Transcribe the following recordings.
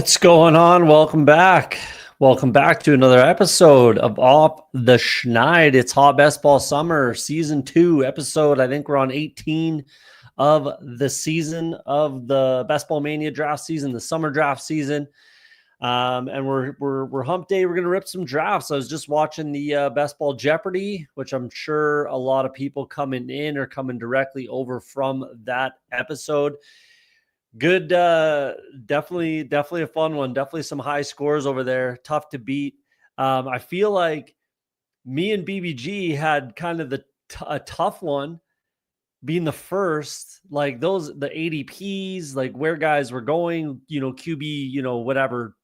What's going on? Welcome back. Welcome back to another episode of Off the Schneid. It's Hot Best Ball Summer, Season 2 episode. I think we're on 18 of the season of the Best Ball Mania draft season, the summer draft season. And we're hump day. We're going to rip some drafts. I was just watching the Best Ball Jeopardy, which I'm sure a lot of people coming in are coming directly over from that episode. Good, definitely a fun one. Definitely some high scores over there. Tough to beat. I feel like me and BBG had kind of a tough one being the first, like the ADPs, like where guys were going, QB, whatever,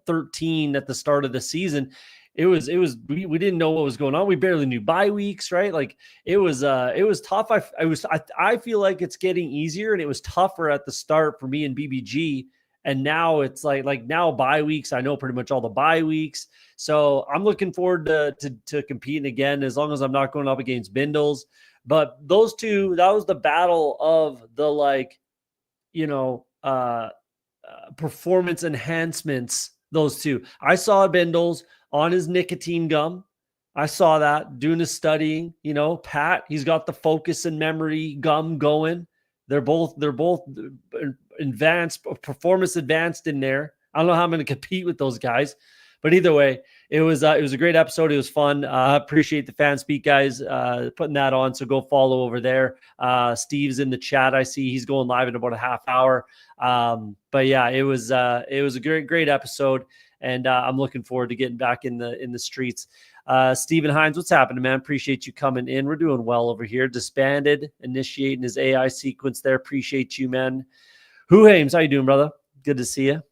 13 at the start of the season. We didn't know what was going on. We barely knew bye weeks, right? Like it was tough. I feel like it's getting easier, and it was tougher at the start for me and BBG. And now it's like now bye weeks. I know pretty much all the bye weeks. So I'm looking forward to competing again, as long as I'm not going up against Bindles. But those two, that was the battle of the performance enhancements. Those two, I saw Bindles on his nicotine gum. I saw that doing his studying. Pat, he's got the focus and memory gum going. They're both advanced, performance advanced in there. I don't know how I'm going to compete with those guys, but either way, it was a great episode. It was fun. Appreciate the fan speak guys putting that on. So go follow over there. Steve's in the chat. I see he's going live in about a half hour. But yeah, it was a great episode. And I'm looking forward to getting back in the streets. Steven Hines, what's happening, man? Appreciate you coming in. We're doing well over here. Disbanded, initiating his AI sequence there. Appreciate you, man. Who Hames, how you doing, brother? Good to see you.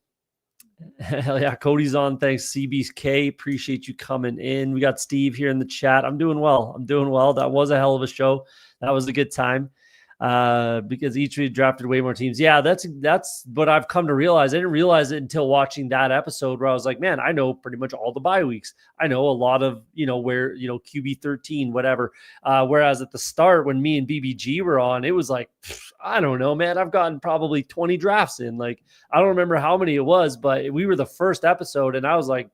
Hell yeah, Cody's on. Thanks, CBK. Appreciate you coming in. We got Steve here in the chat. I'm doing well. That was a hell of a show. That was a good time. Because each week drafted way more teams. Yeah, that's what I've come to realize. I didn't realize it until watching that episode, where I was like, man, I know pretty much all the bye weeks. I know a lot of, where, QB 13, whatever. Whereas at the start, when me and BBG were on, it was like, I don't know, man, I've gotten probably 20 drafts in. Like, I don't remember how many it was, but we were the first episode, and I was like,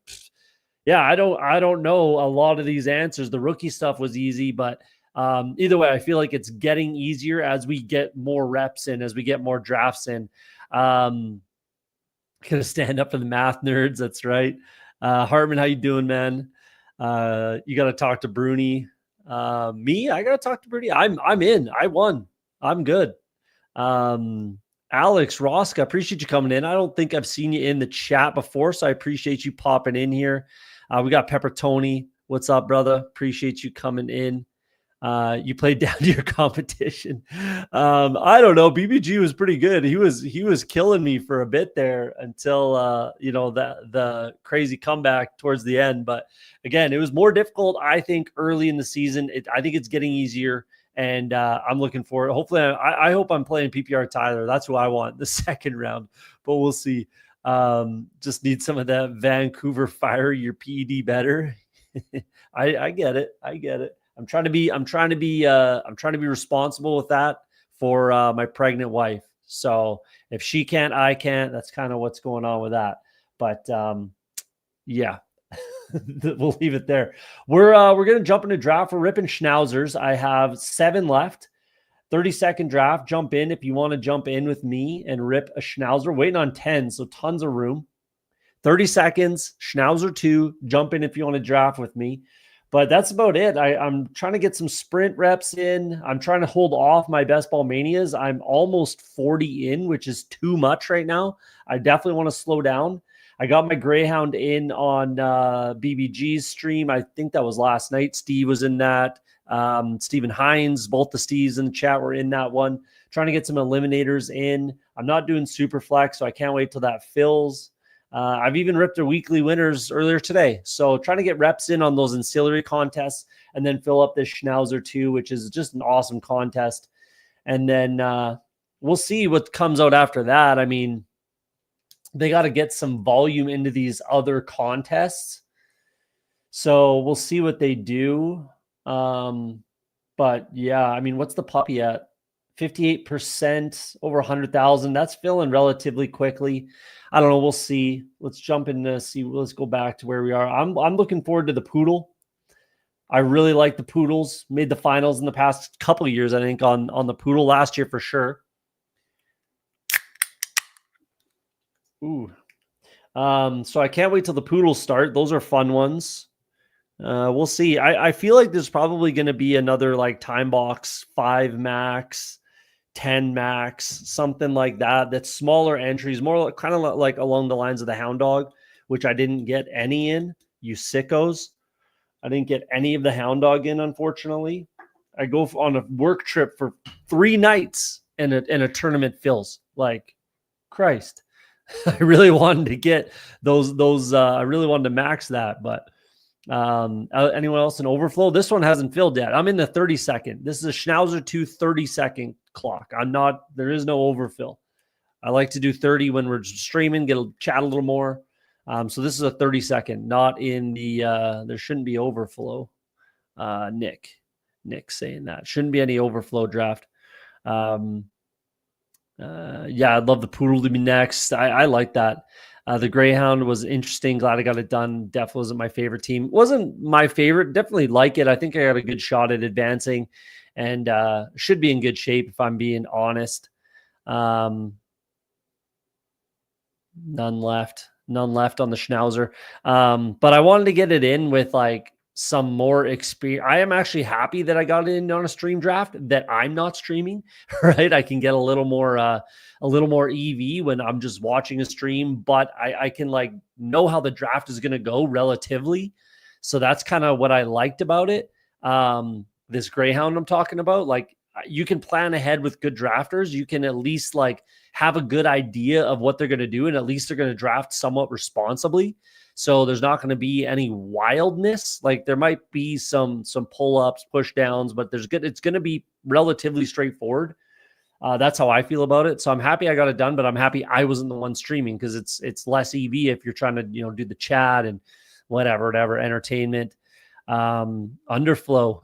yeah, I don't know a lot of these answers. The rookie stuff was easy, but either way, I feel like it's getting easier as we get more reps in, as we get more drafts in. Gonna stand up for the math nerds. That's right. Hartman, how you doing, man? You got to talk to Bruni. Me, I got to talk to Bruni. I'm in. I won. I'm good. Alex Roska, appreciate you coming in. I don't think I've seen you in the chat before, so I appreciate you popping in here. We got Pepper Tony. What's up, brother? Appreciate you coming in. You played down to your competition. I don't know. BBG was pretty good. He was killing me for a bit there until the crazy comeback towards the end. But again, it was more difficult, I think, early in the season. I think it's getting easier, and I'm looking for it. Hopefully, I hope I'm playing PPR Tyler. That's who I want the second round, but we'll see. Just need some of that Vancouver fire your PED better. I get it. I'm trying to be responsible with that for my pregnant wife. So if she can't, I can't. That's kind of what's going on with that. But yeah, we'll leave it there. We're gonna jump into draft. We're ripping Schnauzers. I have 7 left. 30-second draft. Jump in if you want to jump in with me and rip a Schnauzer. Waiting on 10, so tons of room. 30 seconds. Schnauzer 2. Jump in if you want to draft with me. But that's about it. I'm trying to get some sprint reps in. I'm trying to hold off my best ball manias. I'm almost 40 in, which is too much right now. I definitely want to slow down. I got my Greyhound in on BBG's stream. I think that was last night. Steve was in that. Steven Hines, both the Steves in the chat were in that one. Trying to get some eliminators in. I'm not doing super flex, so I can't wait till that fills. I've even ripped their weekly winners earlier today. So trying to get reps in on those ancillary contests and then fill up this Schnauzer too, which is just an awesome contest. And then we'll see what comes out after that. I mean, they got to get some volume into these other contests. So we'll see what they do. But yeah, I mean, what's the puppy at? 58%, over 100,000. That's filling relatively quickly. I don't know. We'll see. Let's jump in to see. Let's go back to where we are. I'm looking forward to the poodle. I really like the poodles. Made the finals in the past couple of years, I think, on the poodle. Last year for sure. Ooh. So I can't wait till the poodles start. Those are fun ones. We'll see. I feel like there's probably going to be another like time box 5 max, 10 max, something like that. That's smaller entries, more like, kind of like along the lines of the Hound Dog, which I didn't get any in. You sickos. I didn't get any of the Hound Dog in, unfortunately. I go on a work trip for 3 nights and a tournament fills. Like, Christ. I really wanted to get those. I really wanted to max that, but anyone else in overflow? This one hasn't filled yet. I'm in the 30-second. This is a Schnauzer 2 30-second clock. There is no overfill. I like to do 30 when we're streaming, chat a little more. So this is a 30-second, not in the, there shouldn't be overflow. Nick saying that. Shouldn't be any overflow draft. Yeah, I'd love the poodle to be next. I like that. The Greyhound was interesting. Glad I got it done. Def wasn't my favorite team. Wasn't my favorite. Definitely like it. I think I got a good shot at advancing and should be in good shape if I'm being honest. None left on the Schnauzer. But I wanted to get it in with like some more experience. I am actually happy that I got it in on a stream draft that I'm not streaming, right? I can get a little more EV when I'm just watching a stream, but I can like know how the draft is going to go relatively. So that's kind of what I liked about it. This Greyhound I'm talking about, like you can plan ahead with good drafters. You can at least like have a good idea of what they're going to do. And at least they're going to draft somewhat responsibly. So there's not going to be any wildness. Like there might be some pull-ups, push downs, but it's going to be relatively straightforward. That's how I feel about it. So I'm happy I got it done, but I'm happy I wasn't the one streaming because it's less EV if you're trying to, do the chat and whatever, entertainment. Underfloor.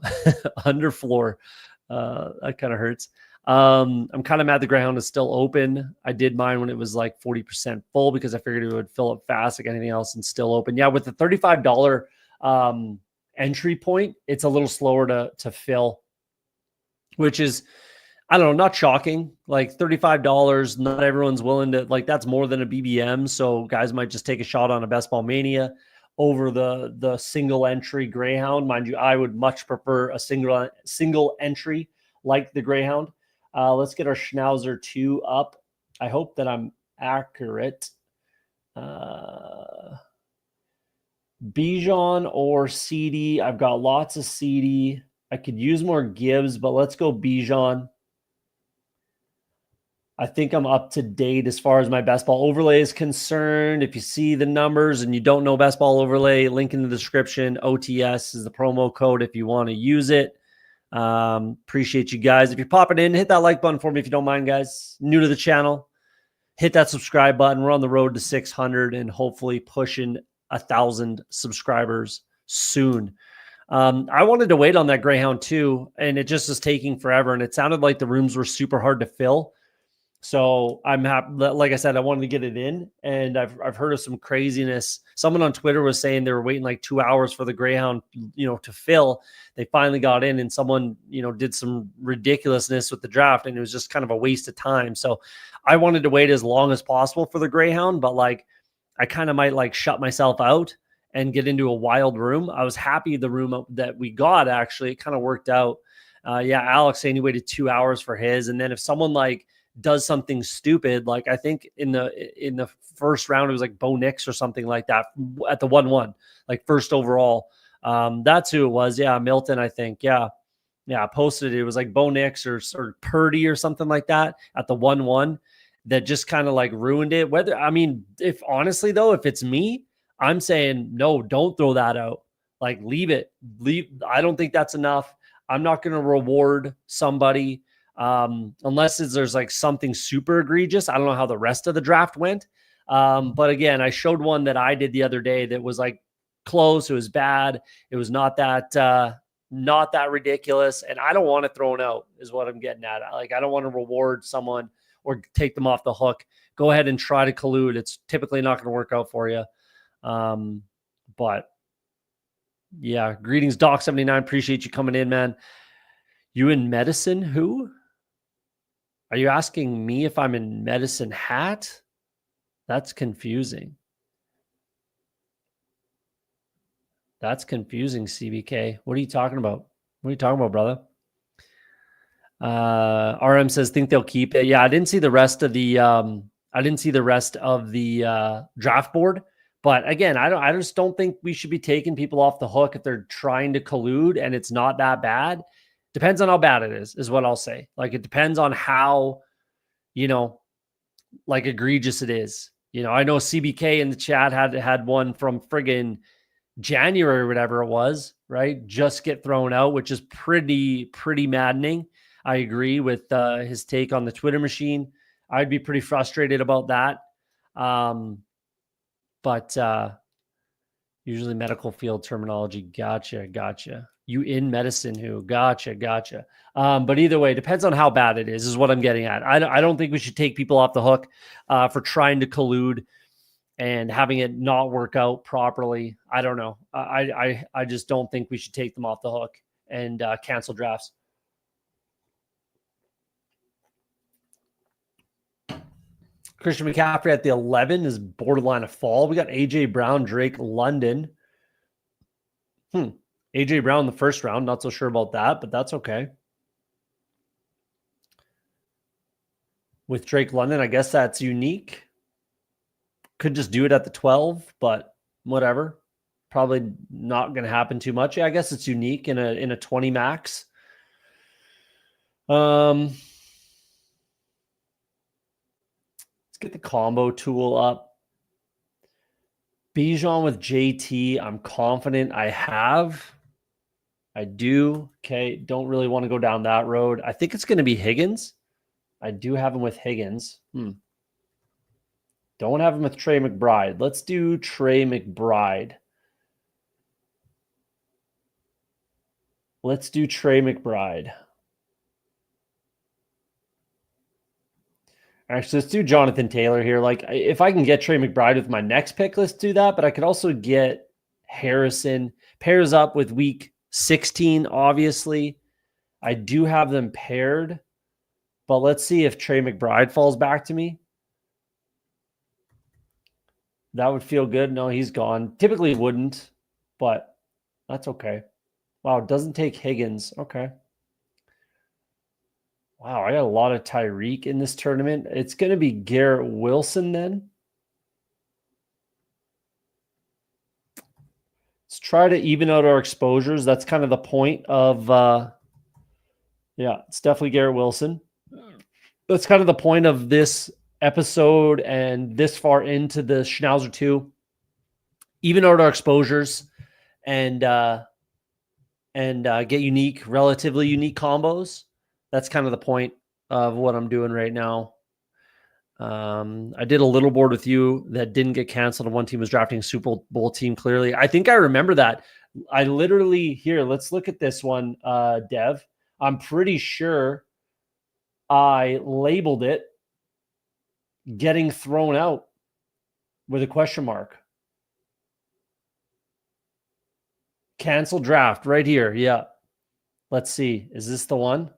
That kind of hurts. I'm kind of mad the Greyhound is still open. I did mine when it was like 40% full because I figured it would fill up fast like anything else and still open. Yeah, with the $35 entry point, it's a little slower to fill, which is, I don't know, not shocking. Like $35, not everyone's willing to, like that's more than a BBM. So guys might just take a shot on a Best Ball Mania over the single entry Greyhound. Mind you, I would much prefer a single entry like the Greyhound. Let's get our Schnauzer 2 up. I hope that I'm accurate. Bijan or CD. I've got lots of CD. I could use more Gibbs, but let's go Bijan. I think I'm up to date as far as my Best Ball overlay is concerned. If you see the numbers and you don't know Best Ball overlay, link in the description. OTS is the promo code if you want to use it. Appreciate you guys. If you're popping in, hit that like button for me if you don't mind, guys. New to the channel, hit that subscribe button. We're on the road to 600 and hopefully pushing 1,000 subscribers soon. I wanted to wait on that Greyhound too, and it just is taking forever. And it sounded like the rooms were super hard to fill. So I'm happy. Like I said, I wanted to get it in, and I've heard of some craziness. Someone on Twitter was saying they were waiting like 2 hours for the Greyhound, to fill. They finally got in, and someone, did some ridiculousness with the draft, and it was just kind of a waste of time. So I wanted to wait as long as possible for the Greyhound, but like I kind of might like shut myself out and get into a wild room. I was happy the room that we got, actually, it kind of worked out. Yeah, Alex saying he waited 2 hours for his, and then if someone like does something stupid, like I think in the first round it was like Bo Nix or something like that at the 1-1, like first overall. That's who it was. Yeah, Milton, I think. Yeah, posted it was like Bo Nix or Purdy or something like that at the 1-1 that just kind of like ruined it. If honestly though, if it's me, I'm saying no, don't throw that out. Like leave it. I don't think that's enough. I'm not going to reward somebody unless there's like something super egregious. I don't know how the rest of the draft went. But again, I showed one that I did the other day that was like close. It was bad. It was not that not that ridiculous. And I don't want it thrown out is what I'm getting at. Like, I don't want to reward someone or take them off the hook. Go ahead and try to collude. It's typically not going to work out for you. But yeah, greetings, Doc79. Appreciate you coming in, man. You in medicine? Who? Are you asking me if I'm in medicine hat? That's confusing. That's confusing, CBK. What are you talking about? What are you talking about, brother? RM says, think they'll keep it. Yeah, I didn't see the rest of the draft board. But again, I just don't think we should be taking people off the hook if they're trying to collude and it's not that bad. Depends on how bad it is what I'll say. Like, it depends on how, like, egregious it is. I know CBK in the chat had one from friggin' January or whatever it was, right? Just get thrown out, which is pretty maddening. I agree with his take on the Twitter machine. I'd be pretty frustrated about that. But usually medical field terminology. Gotcha. You in medicine who? Gotcha. But either way, depends on how bad it is what I'm getting at. I don't think we should take people off the hook for trying to collude and having it not work out properly. I don't know. I just don't think we should take them off the hook and cancel drafts. Christian McCaffrey at the 11 is borderline a fall. We got AJ Brown, Drake London. AJ Brown in the first round. Not so sure about that, but that's okay. With Drake London, I guess that's unique. Could just do it at the 12, but whatever. Probably not going to happen too much. Yeah, I guess it's unique in a 20 max. Let's get the combo tool up. Bijan with JT, I'm confident I do. Okay, don't really want to go down that road. I think it's going to be Higgins. I do have him with Higgins. Don't have him with Trey McBride. Let's do Trey McBride. Actually, let's do Jonathan Taylor here. Like, if I can get Trey McBride with my next pick, let's do that. But I could also get Harrison. Pairs up with week 16, obviously. I do have them paired. But let's see if Trey McBride falls back to me. That would feel good. No, he's gone. Typically wouldn't, but that's okay. Wow, it doesn't take Higgins. Okay. Wow, I got a lot of Tyreek in this tournament. It's going to be Garrett Wilson then. Let's try to even out our exposures. That's kind of the point of, it's definitely Garrett Wilson. That's kind of the point of this episode and this far into the Schnauzer 2. Even out our exposures and get relatively unique combos. That's kind of the point of what I'm doing right now. I did a little board with you that didn't get canceled, and one team was drafting a Super Bowl team clearly. I think I remember that. I literally, here, let's look at this one, Dev. I'm pretty sure I labeled it getting thrown out with a question mark. Cancel draft right here. Yeah. Let's see. Is this the one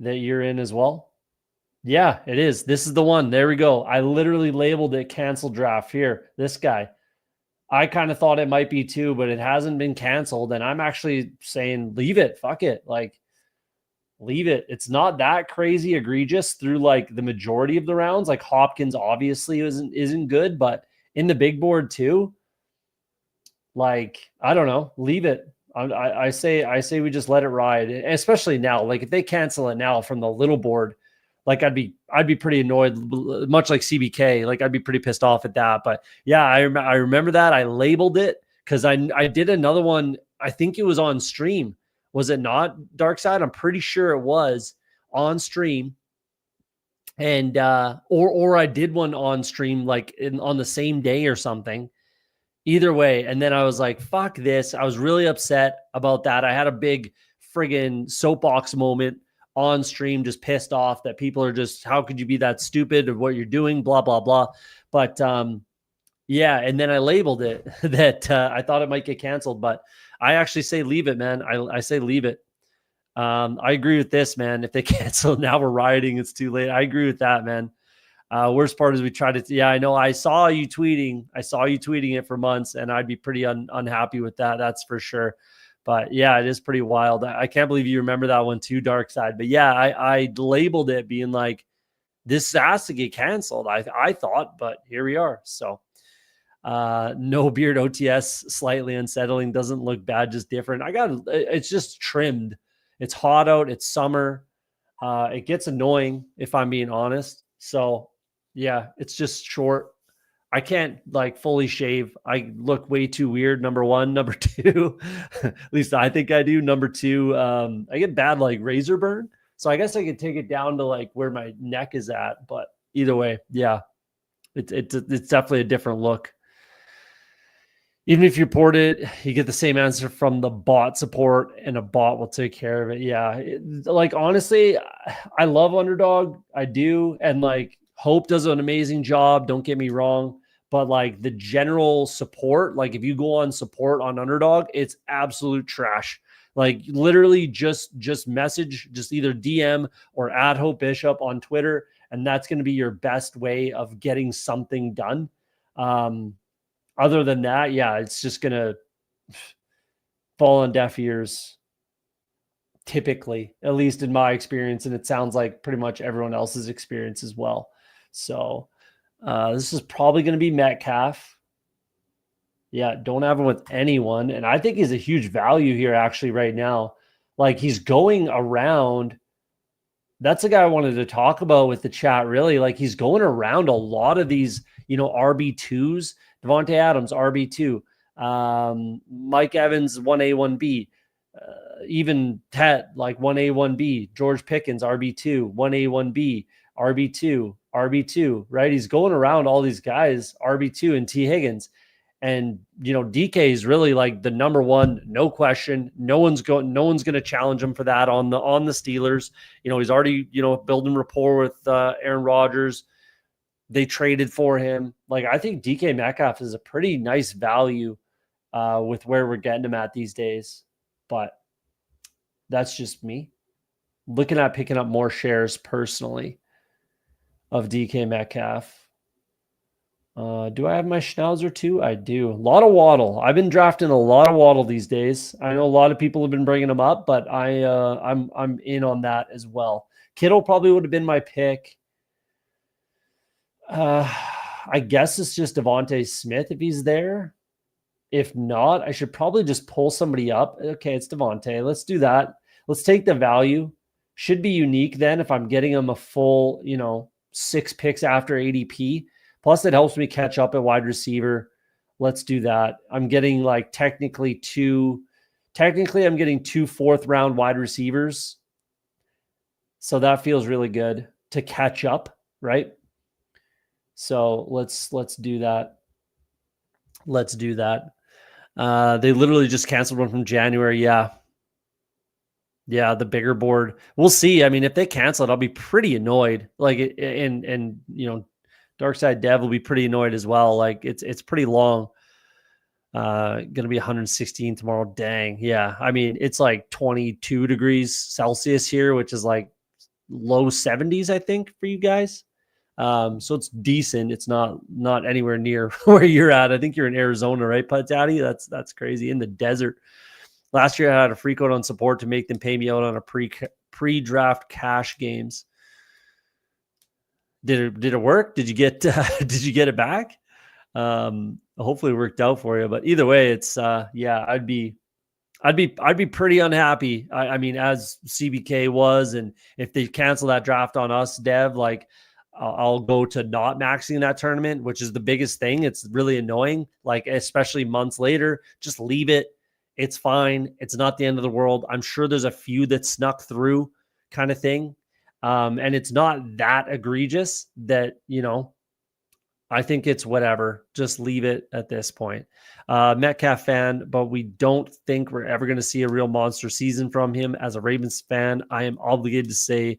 that you're in as well? Yeah, it is. This is the one. There we go. I literally labeled it cancel draft here. This guy. I kind of thought it might be too, but it hasn't been canceled. And I'm actually saying, leave it. Fuck it. Like, leave it. It's not that crazy egregious through like the majority of the rounds. Like Hopkins obviously isn't good, but in the big board too, like, I don't know, leave it. I say we just let it ride, especially now. Like, if they cancel it now from the little board, like I'd be pretty annoyed, much like CBK. Like, I'd be pretty pissed off at that. But yeah, I remember that. I labeled it because I did another one. I think it was on stream. Was it not, Dark Side? I'm pretty sure it was on stream. And or I did one on stream like on the same day or something. Either way. And then I was like, fuck this. I was really upset about that. I had a big friggin' soapbox moment on stream, just pissed off that people are just, how could you be that stupid of what you're doing? Blah, blah, blah. But yeah. And then I labeled it that I thought it might get canceled, but I actually say leave it, man. I say leave it. I agree with this, man. If they cancel now, we're rioting. It's too late. I agree with that, man. Worst part is we tried to, yeah, I know. I saw you tweeting it for months, and I'd be pretty unhappy with that. That's for sure. But yeah, it is pretty wild. I can't believe you remember that one too, Dark Side. But yeah, I labeled it being like, this has to get canceled. I thought, but here we are. So no beard OTS, slightly unsettling. Doesn't look bad, just different. It's just trimmed. It's hot out. It's summer. It gets annoying if I'm being honest. So yeah, it's just short. I can't like fully shave. I look way too weird. Number one. Number two, at least I think I do. Number two, I get bad like razor burn. So I guess I could take it down to like where my neck is at. But either way, yeah, it's definitely a different look. Even if you report it, you get the same answer from the bot support, and a bot will take care of it. Yeah. Like, honestly, I love Underdog. I do. And like, Hope does an amazing job. Don't get me wrong. But like the general support, like if you go on support on Underdog, it's absolute trash. Like literally just message, just either DM or add Hope Bishop on Twitter. And that's going to be your best way of getting something done. Other than that, yeah, it's just going to fall on deaf ears, typically, at least in my experience. And it sounds like pretty much everyone else's experience as well. So this is probably going to be Metcalf. Yeah, don't have him with anyone. And I think he's a huge value here, actually, right now. Like, he's going around. That's the guy I wanted to talk about with the chat, really. Like, he's going around a lot of these, RB2s. Devontae Adams, RB2. Mike Evans, 1A, 1B. Even Tet, like 1A, 1B. George Pickens, RB2. 1A, 1B. RB2. RB2, right? He's going around all these guys, RB2 and T. Higgins. And, DK is really like the number one, no question. No one's going to challenge him for that on the Steelers. He's already, building rapport with Aaron Rodgers. They traded for him. Like, I think DK Metcalf is a pretty nice value with where we're getting him at these days. But that's just me looking at picking up more shares personally of DK Metcalf. Do I have my Schnauzer too? I do. A lot of Waddle. I've been drafting a lot of Waddle these days. I know a lot of people have been bringing him up, but I'm in on that as well. Kittle probably would have been my pick. I guess it's just Devontae Smith if he's there. If not, I should probably just pull somebody up. Okay, it's Devontae. Let's do that. Let's take the value. Should be unique then if I'm getting him a full, 6 picks after ADP. Plus, it helps me catch up at wide receiver. Let's do that. I'm getting like technically I'm getting 2 4th-round wide receivers. So that feels really good to catch up, right? So let's do that. Let's do that. They literally just canceled one from January. Yeah. Yeah, the bigger board. We'll see. I mean, if they cancel it, I'll be pretty annoyed. Like, and Dark Side Dev will be pretty annoyed as well. Like, it's pretty long. Gonna be 116 tomorrow. Dang. Yeah. I mean, it's like 22 degrees Celsius here, which is like low 70s, I think, for you guys. So it's decent. It's not anywhere near where you're at. I think you're in Arizona, right, Putt Daddy? That's crazy. In the desert. Last year I had a free code on support to make them pay me out on a pre-draft cash games. Did it work? Did you get it back? Hopefully it worked out for you. But either way, it's yeah, I'd be pretty unhappy. I mean, as CBK was, and if they cancel that draft on us, Dev, like I'll go to not maxing that tournament, which is the biggest thing. It's really annoying. Like, especially months later, just leave it. It's fine. It's not the end of the world. I'm sure there's a few that snuck through kind of thing. And it's not that egregious that, I think it's whatever. Just leave it at this point. Metcalf fan, but we don't think we're ever going to see a real monster season from him. As a Ravens fan, I am obligated to say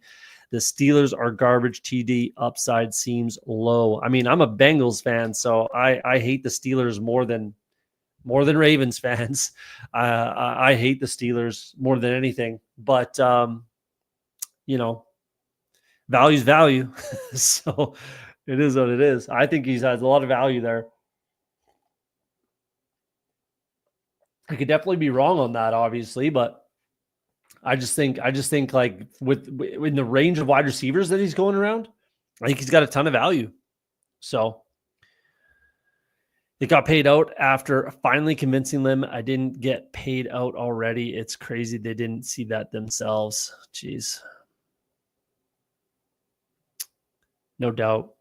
the Steelers are garbage. TD upside seems low. I mean, I'm a Bengals fan, so I hate the Steelers more than Ravens fans. I hate the Steelers more than anything, but value's value. So it is what it is. I think he has a lot of value there. I could definitely be wrong on that, obviously, but I just think like in the range of wide receivers that he's going around, I think he's got a ton of value. So it got paid out after finally convincing them I didn't get paid out already. It's crazy they didn't see that themselves. Jeez. No doubt.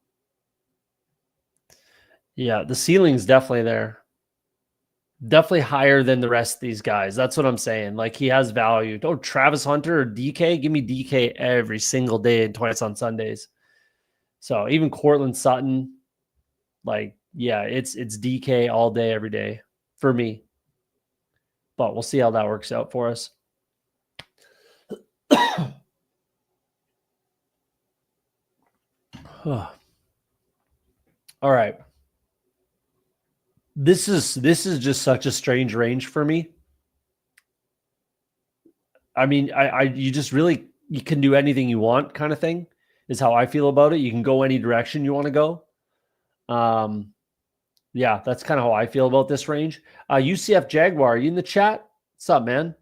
Yeah, the ceiling's definitely there. Definitely higher than the rest of these guys. That's what I'm saying. Like, he has value. Oh, Travis Hunter or DK? Give me DK every single day and twice on Sundays. So even Cortland Sutton, like, yeah, it's DK all day, every day for me. But we'll see how that works out for us. All right. This is just such a strange range for me. I mean, you just really, you can do anything you want kind of thing is how I feel about it. You can go any direction you want to go. Yeah, that's kind of how I feel about this range. UCF Jaguar, are you in the chat? What's up, man?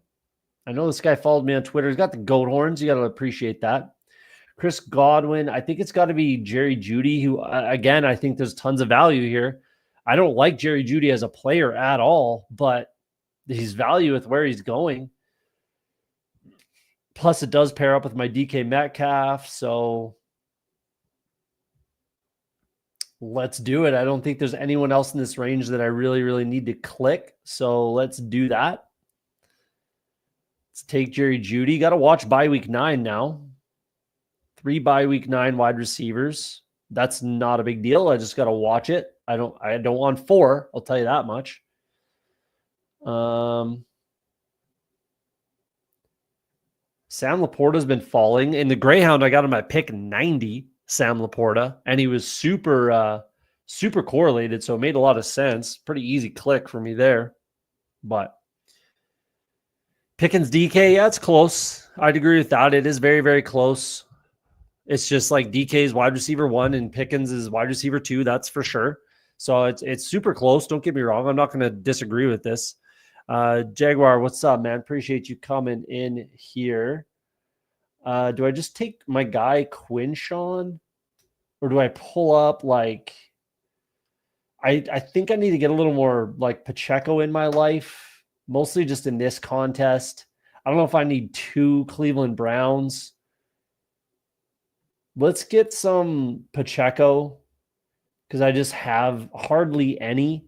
I know this guy followed me on Twitter. He's got the goat horns. You got to appreciate that. Chris Godwin, I think it's got to be Jerry Jeudy, who, again, I think there's tons of value here. I don't like Jerry Jeudy as a player at all, but his value with where he's going. Plus, it does pair up with my DK Metcalf, so let's do it. I don't think there's anyone else in this range that I really, really need to click, so let's do that. Let's take Jerry Jeudy. Got to watch bye week 9 now. 3 bye week 9 wide receivers. That's not a big deal. I just got to watch it. I don't want 4. I'll tell you that much. Sam Laporta's been falling. In the Greyhound, I got him at pick 90, Sam Laporta, and he was super correlated, so it made a lot of sense. Pretty easy click for me there. But Pickens DK, yeah, it's close. I'd agree with that. It is very, very close. It's just like DK's wide receiver 1 and Pickens is wide receiver 2. That's for sure. So it's super close. Don't get me wrong. I'm not going to disagree with this. Jaguar, what's up, man? Appreciate you coming in here. Do I just take my guy Quinshawn, or do I pull up like? I think I need to get a little more like Pacheco in my life, mostly just in this contest. I don't know if I need 2 Cleveland Browns. Let's get some Pacheco because I just have hardly any.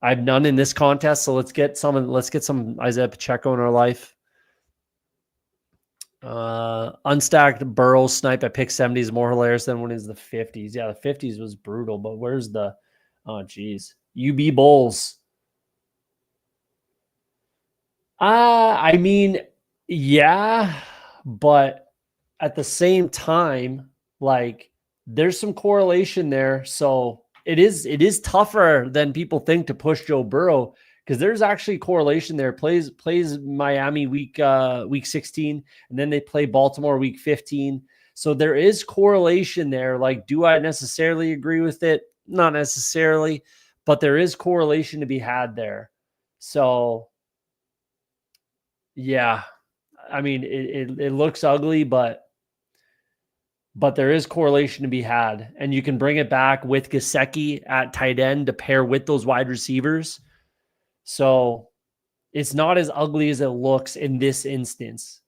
I have none in this contest, so let's get some Isaiah Pacheco in our life. Unstacked Burrow snipe at pick 70 is more hilarious than when it's the 50s. Yeah, the 50s was brutal, but where's the geez. UB Bulls. I mean, yeah, but at the same time, like, there's some correlation there. So it is tougher than people think to push Joe Burrow because there's actually correlation there. Plays Miami week 16, and then they play Baltimore week 15. So there is correlation there. Like, do I necessarily agree with it? Not necessarily, but there is correlation to be had there. So yeah, I mean, it looks ugly, but there is correlation to be had, and you can bring it back with Gesicki at tight end to pair with those wide receivers. So it's not as ugly as it looks in this instance.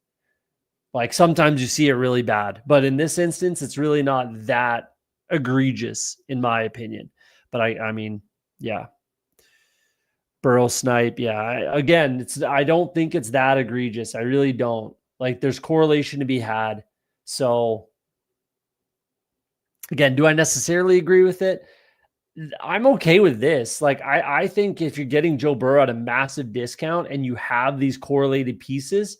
Like, sometimes you see it really bad, but in this instance, it's really not that egregious, in my opinion. But I mean, yeah. Burrow snipe, yeah. I don't think it's that egregious. I really don't. Like, there's correlation to be had. So again, do I necessarily agree with it? I'm okay with this. Like, I think if you're getting Joe Burrow at a massive discount and you have these correlated pieces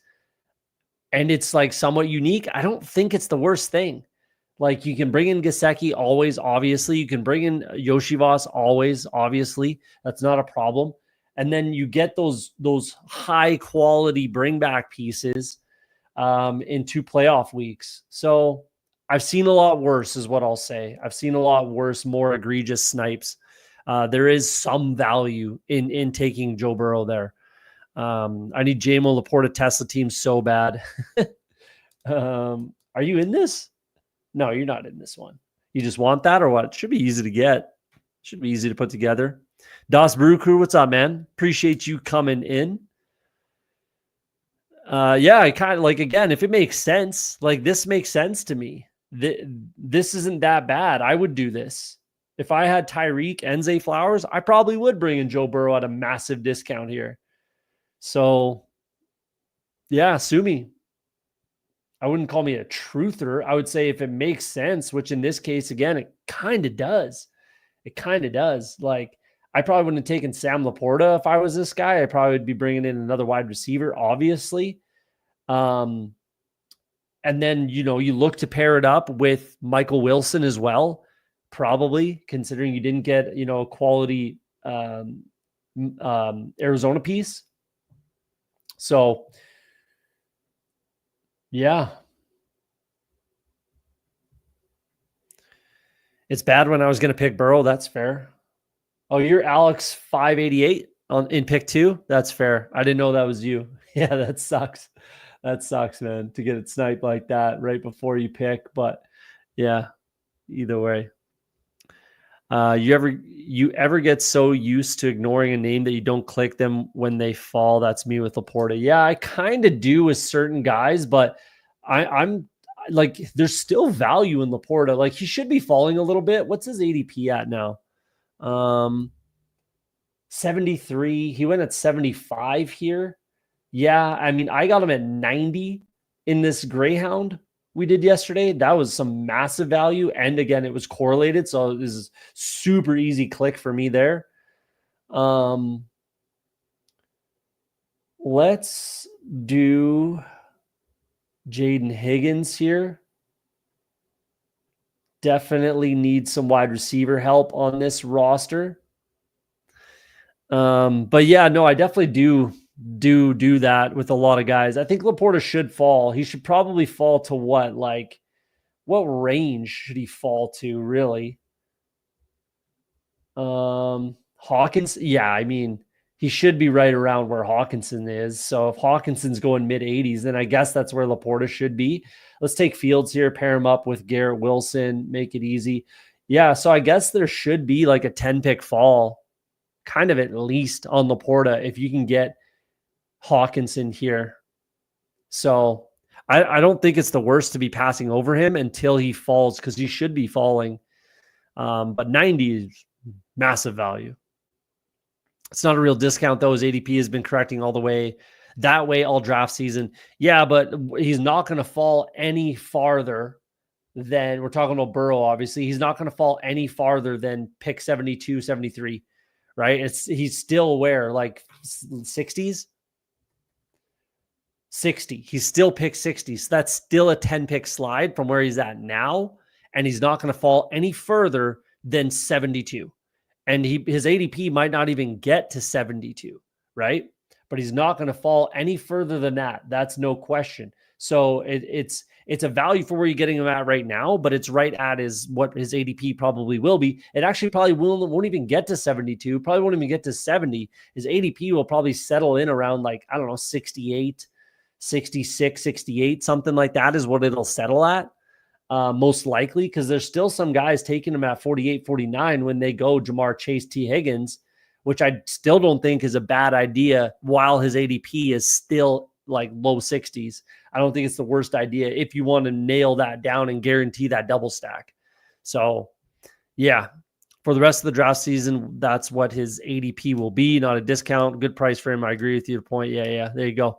and it's like somewhat unique, I don't think it's the worst thing. Like, you can bring in Gesicki always, obviously. You can bring in Yoshivas always, obviously. That's not a problem. And then you get those high quality bring back pieces in 2 playoff weeks. So I've seen a lot worse, is what I'll say. I've seen a lot worse, more egregious snipes. There is some value in taking Joe Burrow there. I need JMO Laporta Tesla team so bad. Are you in this? No, you're not in this one. You just want that or what? It should be easy to get. Should be easy to put together. Das Brew Crew, what's up, man? Appreciate you coming in. Yeah, I kind of like, again, if it makes sense, like this makes sense to me. This isn't that bad. I would do this. If I had Tyreek and Zay Flowers, I probably would bring in Joe Burrow at a massive discount here. So, yeah, sue me. I wouldn't call me a truther. I would say if it makes sense, which in this case, again, it kind of does. It kind of does. Like, I probably wouldn't have taken Sam Laporta if I was this guy. I probably would be bringing in another wide receiver, obviously. And then, you look to pair it up with Michael Wilson as well, probably, considering you didn't get, a quality Arizona piece. So, yeah. It's bad when I was going to pick Burrow. That's fair. Oh, you're Alex 588 in pick 2? That's fair. I didn't know that was you. Yeah, that sucks. That sucks, man, to get it sniped like that right before you pick. But yeah, either way. You ever get so used to ignoring a name that you don't click them when they fall? That's me with Laporta. Yeah, I kind of do with certain guys, but I'm like, there's still value in Laporta. Like, he should be falling a little bit. What's his ADP at now? 73. He went at 75 here. Yeah, I mean, I got him at 90 in this Greyhound we did yesterday. That was some massive value. And again, it was correlated. So it was super easy click for me there. Let's do Jaden Higgins here. Definitely need some wide receiver help on this roster. But yeah, no, I definitely do that with a lot of guys. I think Laporta should fall. He should probably fall to what? Like, what range should he fall to, really? Hawkins, yeah, I mean, he should be right around where Hawkinson is. So if Hawkinson's going mid-80s, then I guess that's where Laporta should be. Let's take Fields here, pair him up with Garrett Wilson, make it easy. Yeah, so I guess there should be like a 10-pick fall, kind of at least on Laporta, if you can get Hawkinson here. So I don't think it's the worst to be passing over him until he falls, because he should be falling. But 90 is massive value. It's not a real discount, though. His ADP has been correcting all the way that way all draft season. Yeah, but he's not going to fall any farther than, we're talking about Burrow, obviously. He's not going to fall any farther than pick 72, 73, right? He's still where, like 60s? 60. He's still pick 60. So that's still a 10-pick slide from where he's at now. And he's not going to fall any further than 72. And his ADP might not even get to 72, right? But he's not going to fall any further than that. That's no question. So it's a value for where you're getting him at right now, but it's right at what his ADP probably will be. It actually probably won't even get to 72, probably won't even get to 70. His ADP will probably settle in around, like, I don't know, 68, 66, 68, something like that is what it'll settle at. Most likely, because there's still some guys taking him at 48, 49 when they go Jamar Chase, T. Higgins, which I still don't think is a bad idea while his ADP is still like low 60s. I don't think it's the worst idea if you want to nail that down and guarantee that double stack. So, yeah, for the rest of the draft season, that's what his ADP will be. Not a discount. Good price for him. I agree with you. Point. Yeah. There you go.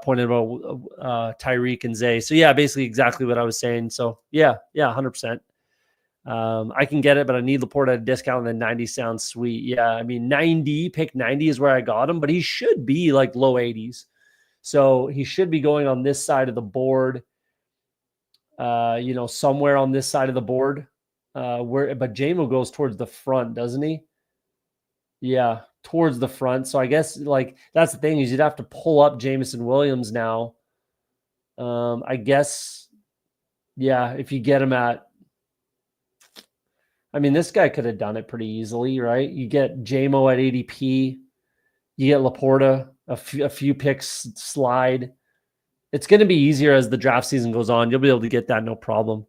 Pointed about Tyreek and Zay. So yeah, basically exactly what I was saying. So yeah, 100%. I can get it, but I need Laporte at a discount, and then 90 sounds sweet. Yeah, I mean, pick 90 is where I got him, but he should be like low 80s. So he should be going on this side of the board, somewhere on this side of the board. But JMO goes towards the front, doesn't he? Yeah, towards the front. So I guess like that's the thing is you'd have to pull up Jameson Williams now. I guess, yeah, if you get him at, I mean, this guy could have done it pretty easily, right? You get JMO at ADP, you get Laporta, a few picks slide. It's going to be easier as the draft season goes on. You'll be able to get that no problem.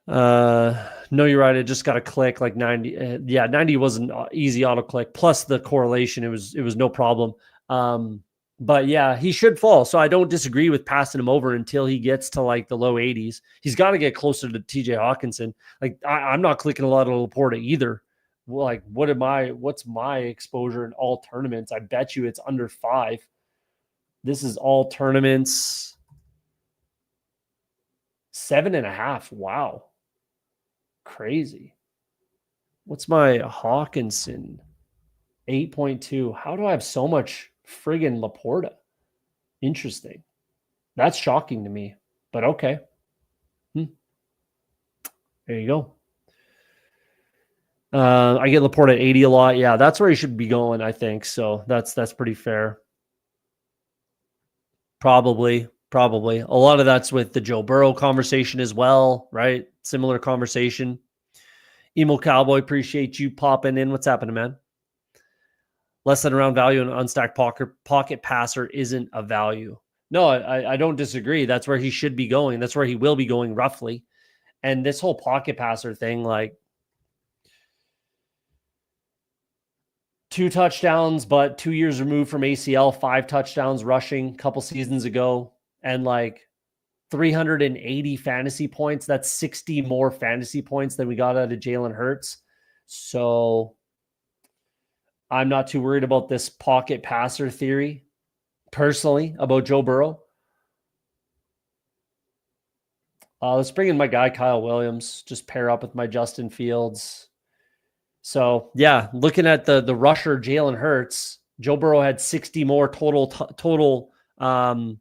No, you're right. It just got to click like 90. 90 was an easy auto click. Plus the correlation, it was no problem. But yeah, he should fall. So I don't disagree with passing him over until he gets to like the low 80s. He's got to get closer to TJ Hawkinson. Like I'm not clicking a lot of Laporta either. Like what's my exposure in all tournaments? I bet you it's under 5. This is all tournaments. 7.5. Wow. Crazy. What's my Hawkinson? 8.2. How do I have so much friggin' Laporta? Interesting. That's shocking to me, but okay. There you go. I get Laporta at 80 a lot. Yeah, that's where he should be going, I think. So that's pretty fair. Probably. A lot of that's with the Joe Burrow conversation as well, right? Similar conversation. Emo Cowboy, appreciate you popping in. What's happening, man? Less than around value and unstacked pocket passer isn't a value. No, I don't disagree. That's where he should be going. That's where he will be going roughly. And this whole pocket passer thing, like 2 touchdowns, but 2 years removed from ACL, 5 touchdowns rushing a couple seasons ago, and like 380 fantasy points. That's 60 more fantasy points than we got out of Jalen Hurts. So I'm not too worried about this pocket passer theory, personally, about Joe Burrow. Let's bring in my guy, Kyle Williams, just pair up with my Justin Fields. So, yeah, looking at the rusher, Jalen Hurts, Joe Burrow had 60 more total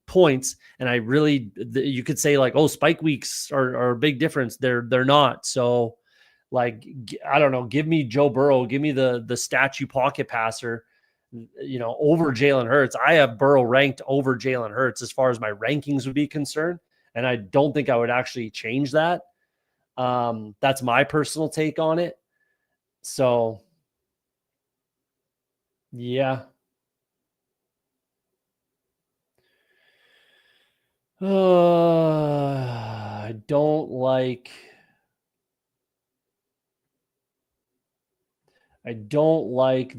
points. And I really, you could say like, oh, spike weeks are a big difference. They're not. So, like, I don't know, give me Joe Burrow, give me the statue pocket passer, over Jalen Hurts. I have Burrow ranked over Jalen Hurts as far as my rankings would be concerned. And I don't think I would actually change that. That's my personal take on it. So, yeah. I don't like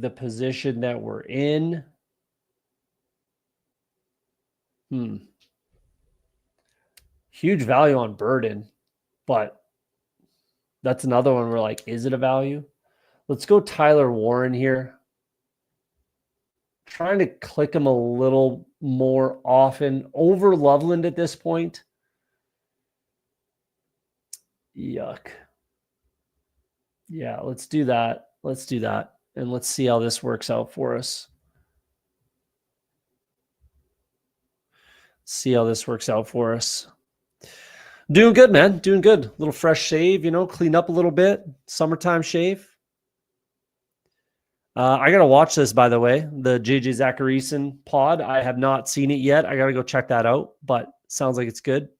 the position that we're in. Huge value on Burden, but that's another one where like, is it a value? Let's go Tyler Warren here. Trying to click him a little more often over Loveland at this point. Yuck. Yeah, let's do that. And let's see how this works out for us. Doing good, man. Doing good. A little fresh shave, clean up a little bit. Summertime shave. I got to watch this, by the way, the JJ Zacharyson pod. I have not seen it yet. I got to go check that out, but sounds like it's good.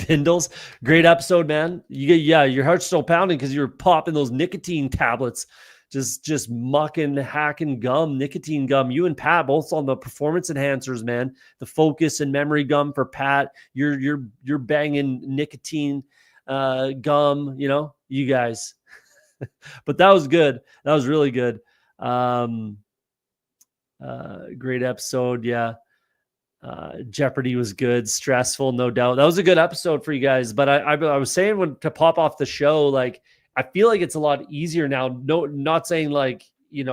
Bindles, great episode, man. Your heart's still pounding because you were popping those nicotine tablets, just mucking, hacking gum, nicotine gum. You and Pat both on the performance enhancers, man. The focus and memory gum for Pat. You're banging nicotine gum. You guys. But that was good. That was really good. Great episode. Yeah. Jeopardy was good. Stressful, no doubt. That was a good episode for you guys. But I was saying to pop off the show, like, I feel like it's a lot easier now. No, not saying like, you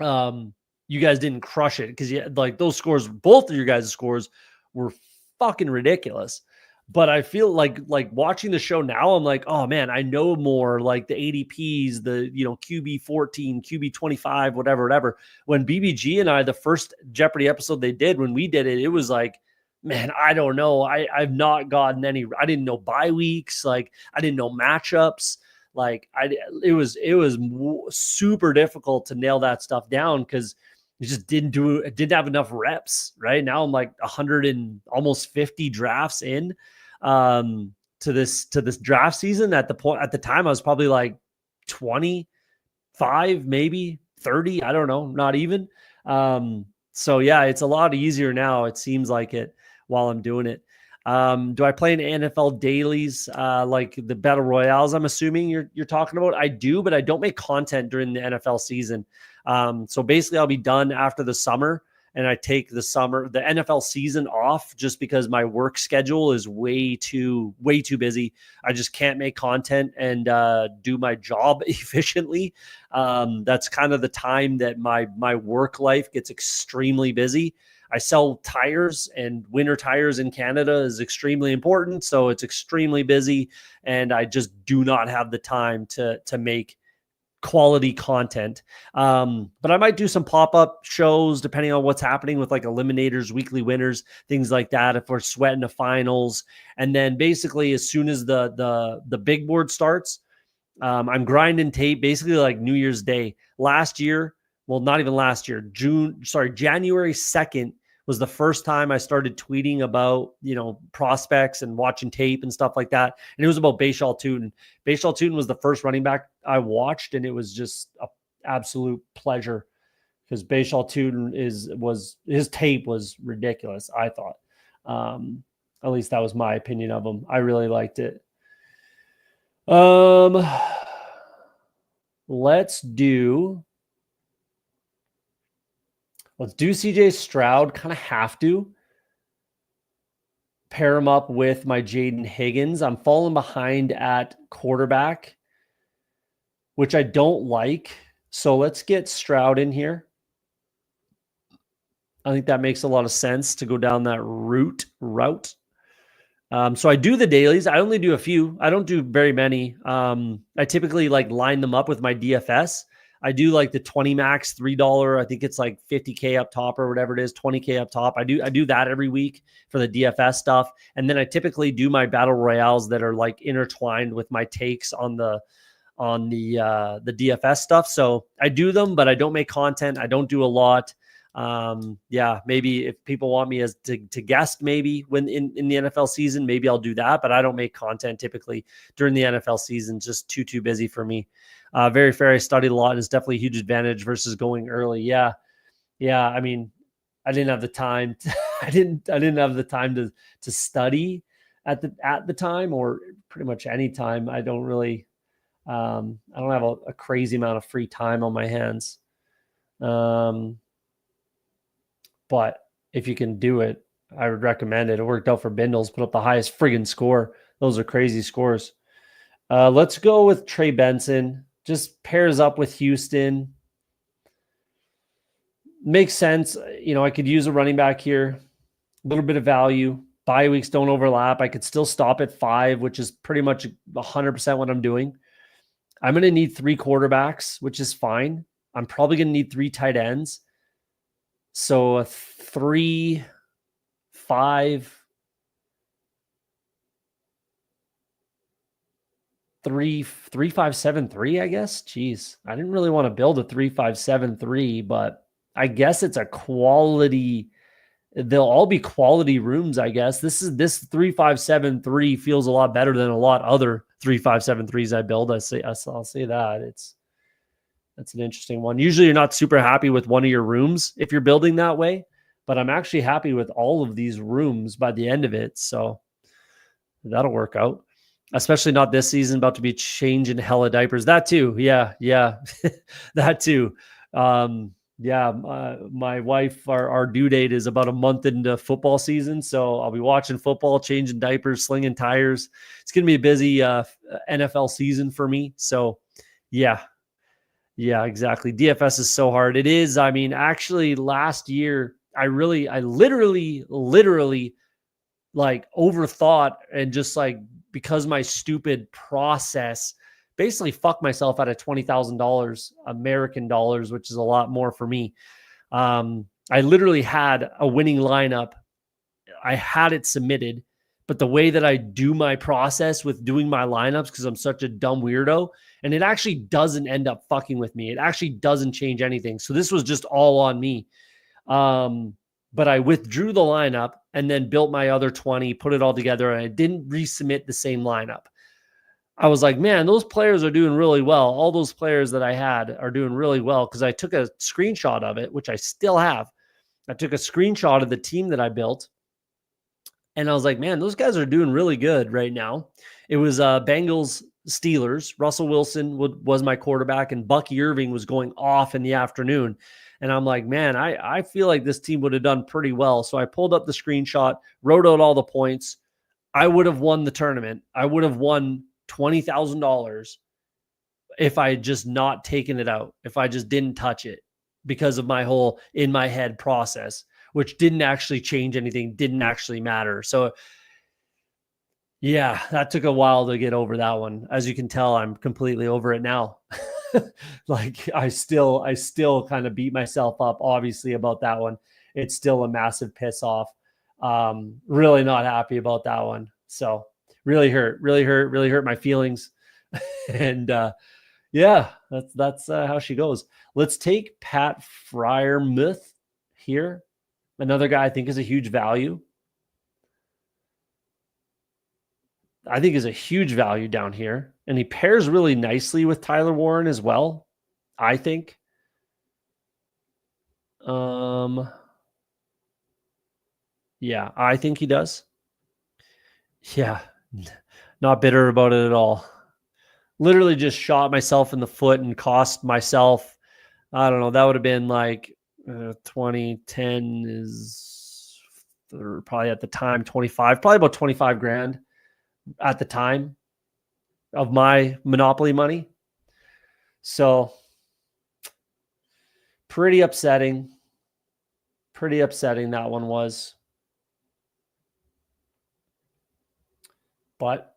guys didn't crush it because like those scores, both of your guys' scores were fucking ridiculous. But I feel like watching the show now, I'm like, oh man, I know more like the ADPs, the QB 14, QB 25, whatever. When BBG and I, the first Jeopardy episode they did, when we did it, it was like, man, I don't know. I've not gotten any. I didn't know bye weeks. Like I didn't know matchups. Like it was super difficult to nail that stuff down because you just didn't have enough reps. Right now, I'm like 100 and almost 50 drafts in to this draft season. At the time, I was probably like 25, maybe 30. I don't know, not even. So yeah, it's a lot easier now. It seems like it while I'm doing it. Do I play in NFL dailies, like the battle royales? I'm assuming you're talking about. I do, but I don't make content during the NFL season. So basically I'll be done after the summer, and I take the NFL season off just because my work schedule is way too busy. I just can't make content and do my job efficiently. That's kind of the time that my work life gets extremely busy. I sell tires, and winter tires in Canada is extremely important. So it's extremely busy, and I just do not have the time to make quality content. But I might do some pop-up shows depending on what's happening with like eliminators, weekly winners, things like that, if we're sweating the finals. And then basically as soon as the big board starts, I'm grinding tape basically like New Year's Day. Last year, well, not even last year, January 2nd was the first time I started tweeting about, prospects and watching tape and stuff like that. And it was about Bashal Tutin. Bashal Tutin was the first running back I watched, and it was just an absolute pleasure because Bashal Tutin his tape was ridiculous, I thought. At least that was my opinion of him. I really liked it. Let's do CJ Stroud. Kind of have to pair him up with my Jaden Higgins. I'm falling behind at quarterback, which I don't like. So let's get Stroud in here. I think that makes a lot of sense to go down that route. So I do the dailies. I only do a few. I don't do very many. I typically line them up with my DFS. I do like the 20 max $3. I think it's like 50K up top or whatever it is, 20K up top. I do that every week for the DFS stuff. And then I typically do my battle royales that are like intertwined with my takes on the DFS stuff. So I do them, but I don't make content. I don't do a lot. Maybe if people want me as to guest, maybe when in the NFL season, maybe I'll do that, but I don't make content typically during the NFL season. Just too busy for me. Very fair. I studied a lot, and it's definitely a huge advantage versus going early. Yeah. I mean, I didn't have the time. I didn't have the time to study at the time, or pretty much any time. I don't really, I don't have a crazy amount of free time on my hands. But if you can do it, I would recommend it. It worked out for Bindles, put up the highest friggin' score. Those are crazy scores. Let's go with Trey Benson. Just pairs up with Houston. Makes sense. I could use a running back here. A little bit of value. Bye weeks don't overlap. I could still stop at 5, which is pretty much 100% what I'm doing. I'm going to need 3 quarterbacks, which is fine. I'm probably going to need 3 tight ends. So a 3, 5, 3, 3, 5, 7, 3, I guess. Jeez, I didn't really want to build a 3, 5, 7, 3, but I guess it's a quality. They'll all be quality rooms, I guess. This 3, 5, 7, 3 feels a lot better than a lot other 3, 5, 7, 3s I build. I'll say that that's an interesting one. Usually you're not super happy with one of your rooms if you're building that way, but I'm actually happy with all of these rooms by the end of it. So that'll work out, especially not this season, about to be changing hella diapers. That too. Yeah. That too. My wife, our due date is about a month into football season. So I'll be watching football, changing diapers, slinging tires. It's going to be a busy NFL season for me. So yeah, exactly. DFS is so hard. It is. I mean, actually last year, I literally like overthought and just like because my stupid process basically fucked myself out of $20,000 American dollars, which is a lot more for me. I literally had a winning lineup. I had it submitted, but the way that I do my process with doing my lineups, because I'm such a dumb weirdo, and it actually doesn't end up fucking with me. It actually doesn't change anything. So this was just all on me. But I withdrew the lineup and then built my other 20, put it all together, and I didn't resubmit the same lineup. I was like, man, those players are doing really well. All those players that I had are doing really well because I took a screenshot of it, which I still have. I took a screenshot of the team that I built, and I was like, man, those guys are doing really good right now. It was Bengals Steelers. Russell Wilson was my quarterback, and Bucky Irving was going off in the afternoon. And I'm like, man, I feel like this team would have done pretty well. So I pulled up the screenshot, wrote out all the points. I would have won the tournament. I would have won $20,000 if I had just not taken it out, if I just didn't touch it because of my whole in my head process, which didn't actually change anything, didn't actually matter. So yeah, that took a while to get over that one. As you can tell, I'm completely over it now. Like I still kind of beat myself up, obviously, about that one. It's still a massive piss off. Really not happy about that one. So really hurt my feelings. And yeah, that's how she goes. Let's take Pat Fryermuth here. Another guy I think is a huge value. I think is a huge value down here. And he pairs really nicely with Tyler Warren as well, I think. Yeah, I think he does. Yeah, not bitter about it at all. Literally just shot myself in the foot and cost myself, I don't know, that would have been like 2010 is probably at the time 25, probably about 25 grand at the time of my Monopoly money. So pretty upsetting that one was. But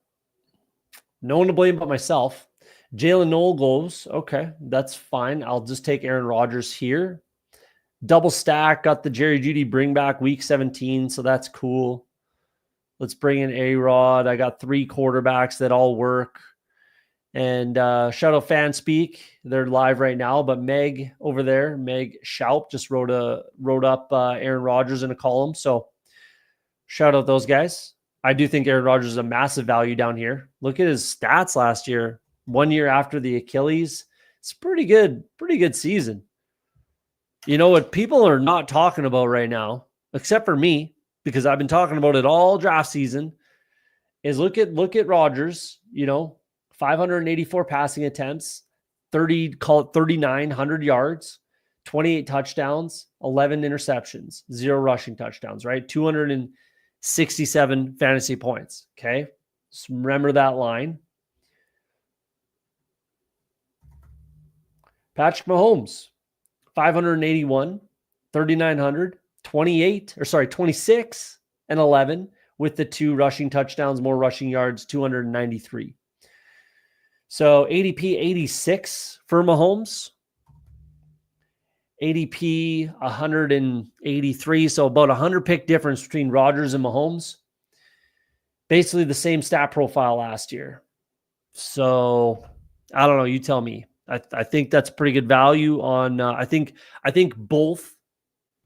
no one to blame but myself. Jalen Noel goes, okay, that's fine. I'll just take Aaron Rodgers here. Double stack, got the Jerry Jeudy bring back week 17, so that's cool. Let's bring in A-Rod. I got 3 quarterbacks that all work. And shout out Fanspeak. They're live right now, but Meg over there, Meg Schaup, just wrote up Aaron Rodgers in a column. So shout out those guys. I do think Aaron Rodgers is a massive value down here. Look at his stats last year. 1 year after the Achilles. It's pretty good season. You know what people are not talking about right now, except for me, because I've been talking about it all draft season, is look at Rodgers, 584 passing attempts, 3,900 yards, 28 touchdowns, 11 interceptions, 0 rushing touchdowns, right? 267 fantasy points. Okay. Just remember that line. Patrick Mahomes, 581, 3,900, 26 and 11 with the 2 rushing touchdowns, more rushing yards, 293. So ADP 86 for Mahomes. ADP 183. So about 100 pick difference between Rodgers and Mahomes. Basically the same stat profile last year. So I don't know. You tell me. I think that's pretty good value on. I think both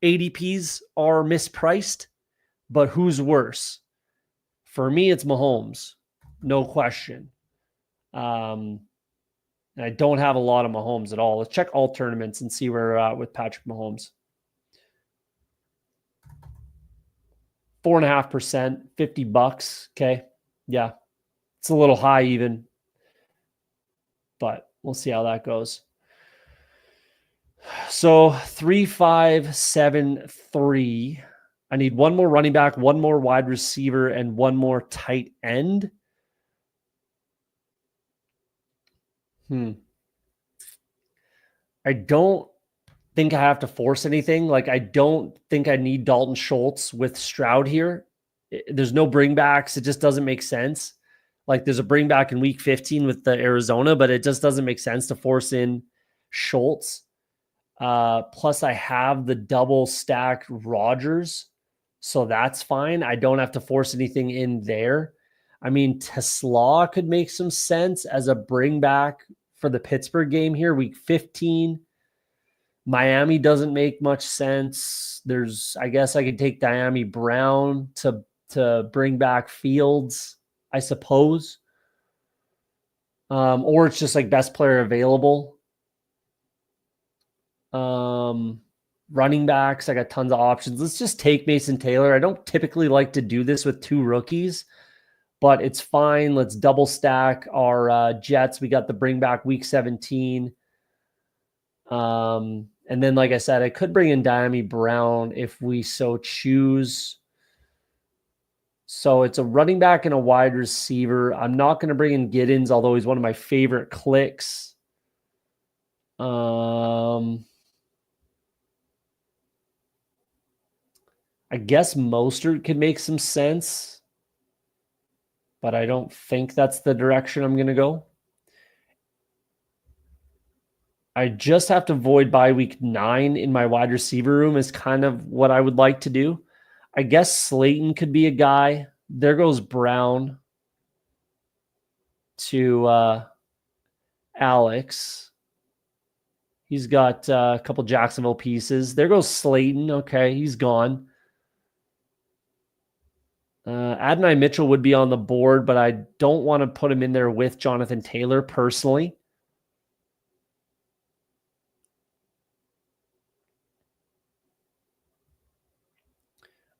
ADPs are mispriced, but who's worse? For me, it's Mahomes, no question. I don't have a lot of Mahomes at all. Let's check all tournaments and see where we're at with Patrick Mahomes. 4.5%, $50. Okay. Yeah. It's a little high even, but we'll see how that goes. So 3,573. I need one more running back, one more wide receiver, and one more tight end. I don't think I have to force anything. Like, I don't think I need Dalton Schultz with Stroud here. there's no bringbacks. It just doesn't make sense. Like there's a bring back in week 15 with the Arizona, but it just doesn't make sense to force in Schultz. Plus I have the double stack Rogers, so that's fine. I don't have to force anything in there. I mean, Tesla could make some sense as a bring back for the Pittsburgh game here, week 15. Miami doesn't make much sense. I guess I could take Diami Brown to bring back Fields, I suppose. Or it's just like best player available. Running backs, I got tons of options. Let's just take Mason Taylor. I don't typically like to do this with 2 rookies, but it's fine. Let's double stack our Jets. We got the bring back week 17. And then, like I said, I could bring in Diami Brown if we so choose. So it's a running back and a wide receiver. I'm not going to bring in Giddens, although he's one of my favorite clicks. I guess Mostert could make some sense, but I don't think that's the direction I'm going to go. I just have to avoid by week 9 in my wide receiver room is kind of what I would like to do. I guess Slayton could be a guy. There goes Brown to Alex. He's got a couple Jacksonville pieces. There goes Slayton. Okay, he's gone. Adonai Mitchell would be on the board, but I don't want to put him in there with Jonathan Taylor personally.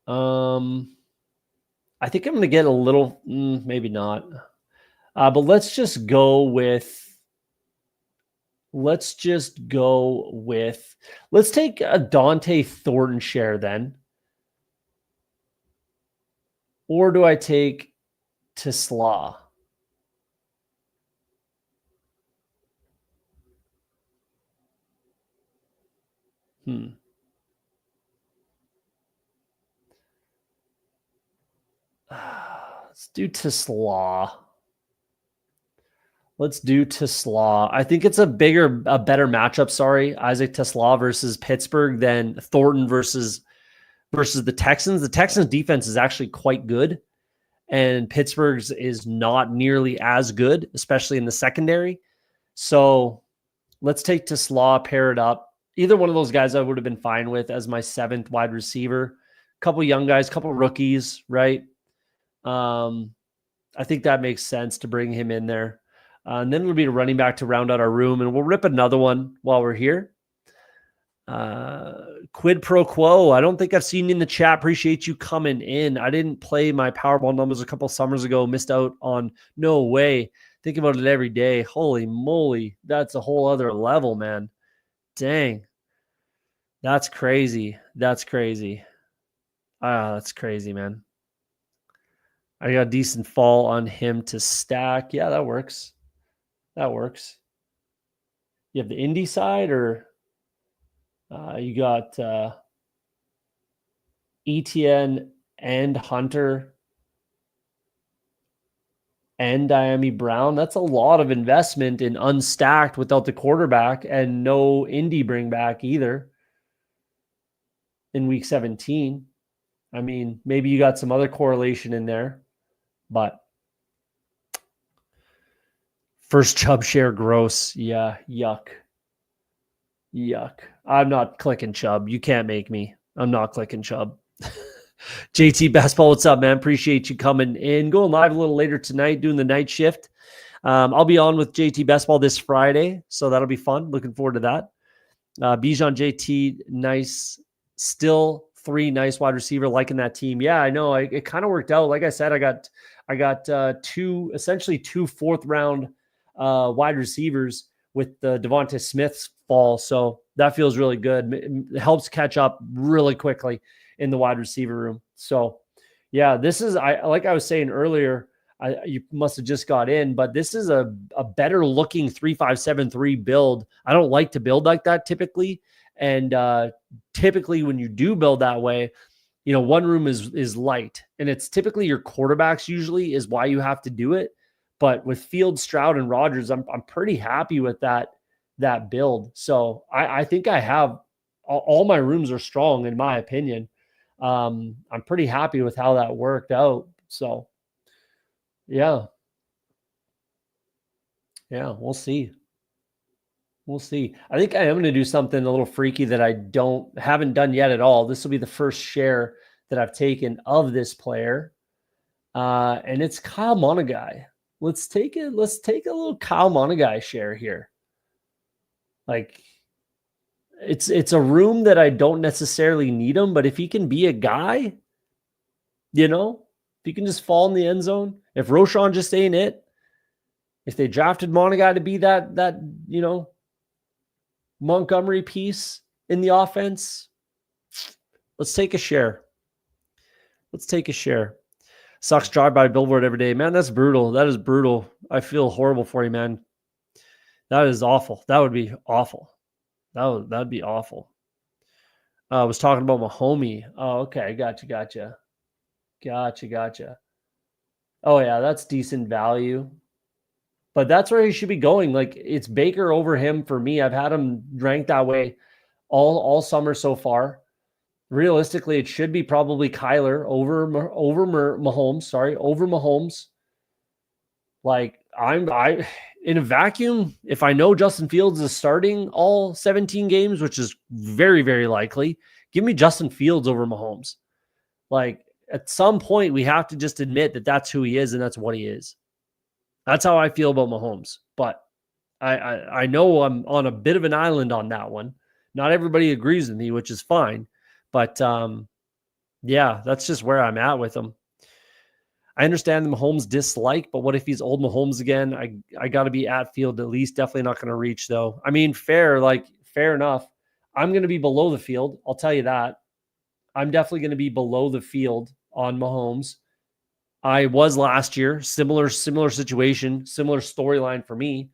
I think I'm going to get a little, maybe not. But let's go with, let's take a Dante Thornton share then. Or do I take Tesla? Let's do Tesla. I think it's a better matchup. Isaac Tesla versus Pittsburgh than Thornton versus the Texans. The Texans defense is actually quite good, and Pittsburgh's is not nearly as good, especially in the secondary. So let's take Tesla, pair it up. Either one of those guys I would have been fine with as my 7th wide receiver. Couple young guys, couple rookies, right? I think that makes sense to bring him in there. And then we'll be running back to round out our room, and we'll rip another one while we're here. Quid pro quo. I don't think I've seen you in the chat. Appreciate you coming in. I didn't play my Powerball numbers a couple summers ago. Missed out on. No way. Think about it every day. Holy moly. That's a whole other level, man. Dang. That's crazy. That's crazy, man. I got a decent fall on him to stack. Yeah, that works. You have the indie side, or you got ETN and Hunter and Diami Brown. That's a lot of investment in unstacked without the quarterback, and no indie bring back either in week 17. I mean, maybe you got some other correlation in there, but first Chubb share gross. Yeah, yuck. I'm not clicking Chubb. You can't make me. I'm not clicking Chubb. JT Best Ball, what's up, man? Appreciate you coming in. Going live a little later tonight, doing the night shift. I'll be on with JT Best Ball this Friday, so that'll be fun. Looking forward to that. Bijan JT, nice. Still 3 nice wide receiver, liking that team. Yeah, I know. It kind of worked out. Like I said, I got essentially two 4th round wide receivers with the Devonta Smith's fall. So that feels really good. It helps catch up really quickly in the wide receiver room. So yeah, this is, like I was saying earlier, you must have just got in, but this is a better looking 3-5-7-3 build. I don't like to build like that typically. And typically when you do build that way, one room is light, and it's typically your quarterbacks usually is why you have to do it. But with Fields, Stroud, and Rodgers, I'm pretty happy with that build. So I think I have all my rooms are strong in my opinion. I'm pretty happy with how that worked out. So yeah, we'll see. We'll see. I think I am going to do something a little freaky that I haven't done yet at all. This will be the first share that I've taken of this player. And it's Kyle Monagai. Let's take a little Kyle Monagai share here. Like it's a room that I don't necessarily need him, but if he can be a guy, if he can just fall in the end zone, if Roschon just ain't it, if they drafted Monagai to be that Montgomery piece in the offense, let's take a share. Sucks drive by billboard every day. Man, that's brutal. That is brutal. I feel horrible for you, man. That is awful. That would be awful. That'd be awful. I was talking about my homie. Oh, okay. Gotcha. Oh, yeah, that's decent value. But that's where he should be going. Like, it's Baker over him for me. I've had him ranked that way all summer so far. Realistically, it should be probably Kyler over Mahomes. Sorry, over Mahomes. Like, I in a vacuum, if I know Justin Fields is starting all 17 games, which is very, very likely, give me Justin Fields over Mahomes. Like, at some point, we have to just admit that that's who he is and that's what he is. That's how I feel about Mahomes. But I know I'm on a bit of an island on that one. Not everybody agrees with me, which is fine. But yeah, that's just where I'm at with him. I understand the Mahomes dislike, but what if he's old Mahomes again? I got to be at field at least. Definitely not going to reach though. I mean, fair enough. I'm going to be below the field. I'll tell you that. I'm definitely going to be below the field on Mahomes. I was last year. Similar situation, similar storyline for me.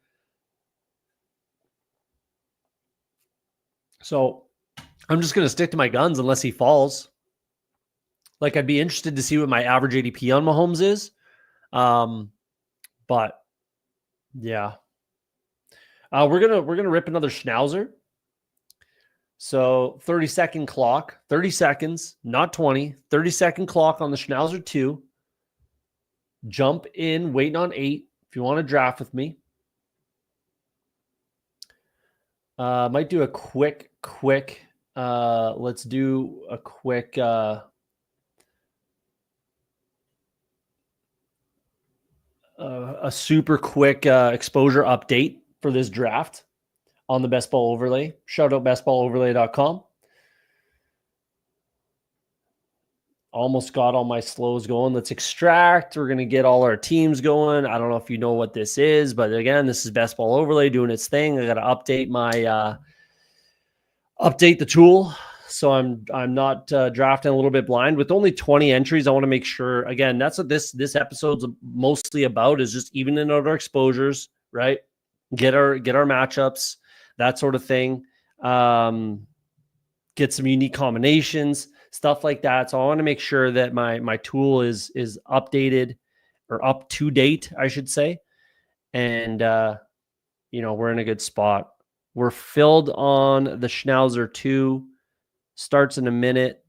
So I'm just going to stick to my guns unless he falls. Like, I'd be interested to see what my average ADP on Mahomes is. But yeah. We're gonna rip another Schnauzer. So 30-second clock, 30 seconds, not 20, 30-second clock on the Schnauzer 2. Jump in, waiting on 8 if you want to draft with me. Might do a quick, let's do a quick, a super quick exposure update for this draft on the Best Ball overlay. Shout out bestballoverlay.com. Almost got all my slows going. Let's extract. We're going to get all our teams going. I don't know if you know what this is, but again, this is Best Ball Overlay doing its thing. I got to update my update the tool. So I'm not drafting a little bit blind with only 20 entries. I want to make sure, again, that's what this episode's mostly about, is just evening out our exposures, right? Get our matchups, that sort of thing. Get some unique combinations, stuff like that. So I want to make sure that my tool is updated, or up to date, I should say. And we're in a good spot. We're filled on the Schnauzer 2. Starts in a minute.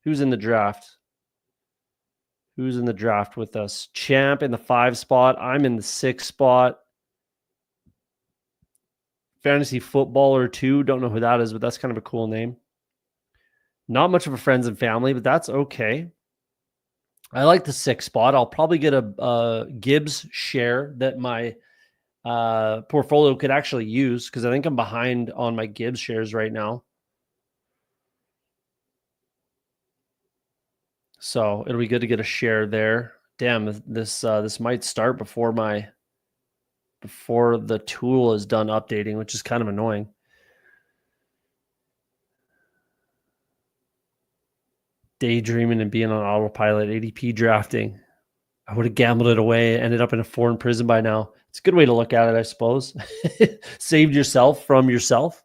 Who's in the draft? Who's in the draft with us? Champ in the 5 spot. I'm in the 6 spot. Fantasy Footballer 2. Don't know who that is, but that's kind of a cool name. Not much of a friends and family, but that's okay. I like the 6 spot. I'll probably get a Gibbs share that my portfolio could actually use, because I think I'm behind on my Gibbs shares right now. So it'll be good to get a share there. Damn, this might start before the tool is done updating, which is kind of annoying. Daydreaming and being on autopilot, ADP drafting. I would have gambled it away, ended up in a foreign prison by now. It's a good way to look at it, I suppose. Saved yourself from yourself.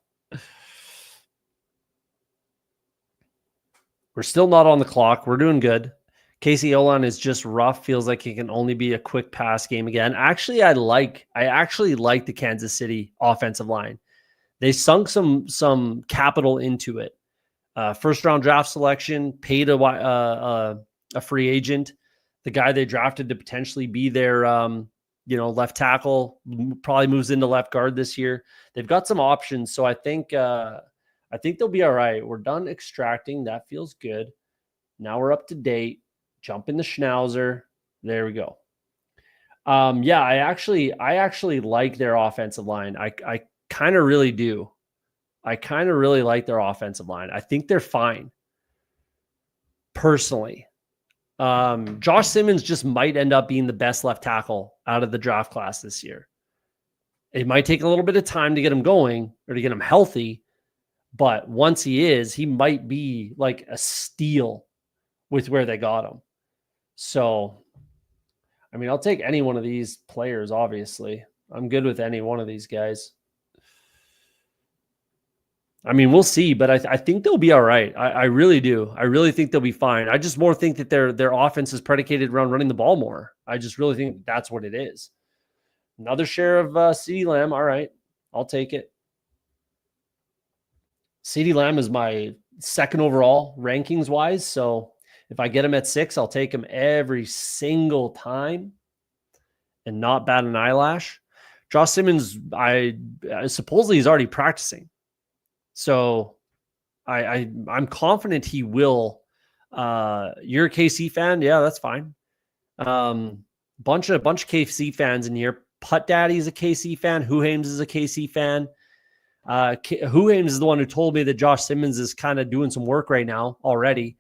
We're still not on the clock. We're doing good. Casey Olan is just rough. Feels like it can only be a quick pass game again. Actually, I actually like the Kansas City offensive line. They sunk some capital into it. First round draft selection, paid a free agent, the guy they drafted to potentially be their left tackle, probably moves into left guard this year. They've got some options, so I think they'll be all right. We're done extracting. That feels good. Now we're up to date. Jump in the Schnauzer. There we go. Yeah, I actually like their offensive line. I kind of really do. I kind of really like their offensive line. I think they're fine. Personally. Josh Simmons just might end up being the best left tackle out of the draft class this year. It might take a little bit of time to get him going or to get him healthy, but once he is, he might be like a steal with where they got him. So, I mean, I'll take any one of these players, obviously. I'm good with any one of these guys. I mean, we'll see, but I think they'll be all right. I really do. I really think they'll be fine. I just more think that their offense is predicated around running the ball more. I just really think that's what it is. Another share of CeeDee Lamb. All right, I'll take it. CeeDee Lamb is my second overall rankings wise. So if I get him at 6, I'll take him every single time and not bat an eyelash. Josh Simmons, I supposedly he's already practicing. So I'm confident he will. You're a KC fan? Yeah, that's fine. Bunch of KC fans in here. Putt Daddy's a KC fan. Huhames is a KC fan. Huhames is the one who told me that Josh Simmons is kind of doing some work right now already.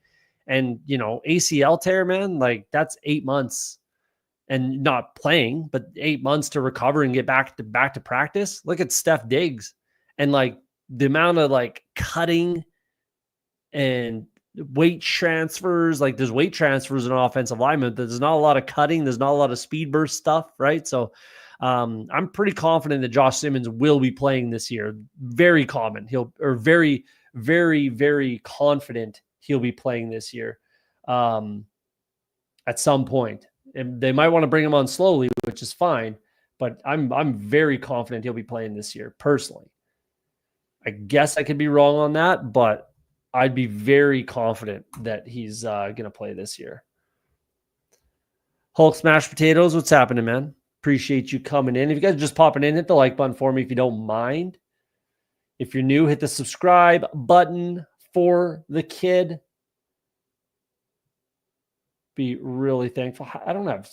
And, ACL tear, man, like that's 8 months and not playing, but 8 months to recover and get back to practice. Look at Steph Diggs and like the amount of like cutting and weight transfers. Like there's weight transfers in offensive lineman. There's not a lot of cutting. There's not a lot of speed burst stuff, right? So I'm pretty confident that Josh Simmons will be playing this year. Very very, very, very confident he'll be playing this year at some point. And they might want to bring him on slowly, which is fine. But I'm very confident he'll be playing this year, personally. I guess I could be wrong on that, but I'd be very confident that he's going to play this year. Hulk Smashed Potatoes, what's happening, man? Appreciate you coming in. If you guys are just popping in, hit the like button for me if you don't mind. If you're new, hit the subscribe button for the kid. Be really thankful. I don't have...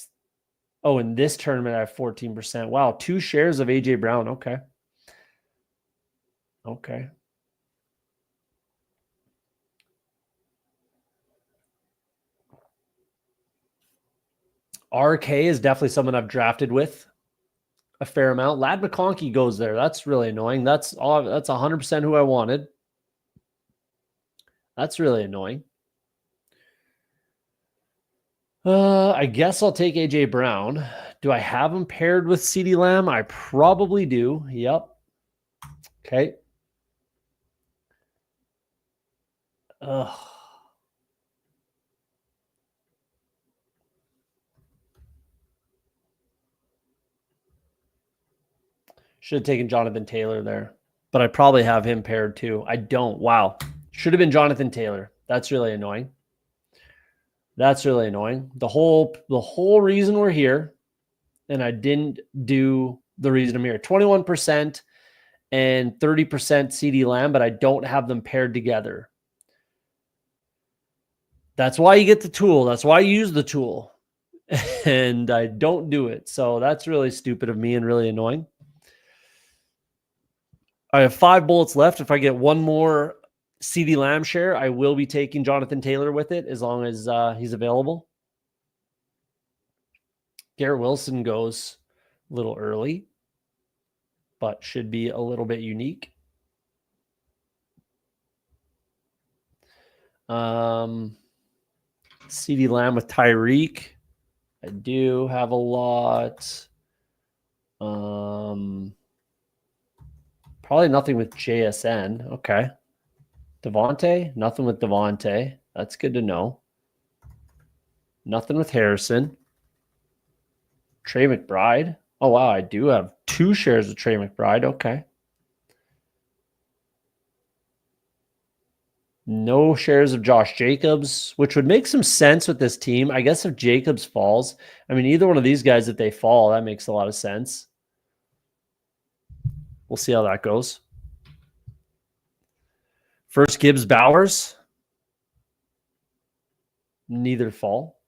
Oh, in this tournament, I have 14%. Wow, 2 shares of A.J. Brown. Okay. Okay. RK is definitely someone I've drafted with a fair amount. Lad McConkey goes there. That's really annoying. That's 100% who I wanted. That's really annoying. I guess I'll take AJ Brown. Do I have him paired with CeeDee Lamb? I probably do. Yep. Okay. Ugh. Should have taken Jonathan Taylor there, but I probably have him paired too. I don't. Wow. Should have been Jonathan Taylor. That's really annoying. That's really annoying. The whole reason we're here, and I didn't do the reason I'm here. 21% and 30% CeeDee Lamb, but I don't have them paired together. That's why you get the tool. That's why you use the tool. And I don't do it. So that's really stupid of me and really annoying. I have 5 bullets left. If I get one more CeeDee Lamb share, I will be taking Jonathan Taylor with it as long as he's available. Garrett Wilson goes a little early, but should be a little bit unique. CeeDee Lamb with Tyreek. I do have a lot. Probably nothing with JSN. Okay. Devontae? Nothing with Devontae. That's good to know. Nothing with Harrison. Trey McBride. Oh, wow. I do have 2 shares of Trey McBride. Okay. No shares of Josh Jacobs, which would make some sense with this team. I guess if Jacobs falls, I mean, either one of these guys, if they fall, that makes a lot of sense. We'll see how that goes. First, Gibbs Bowers. Neither fall.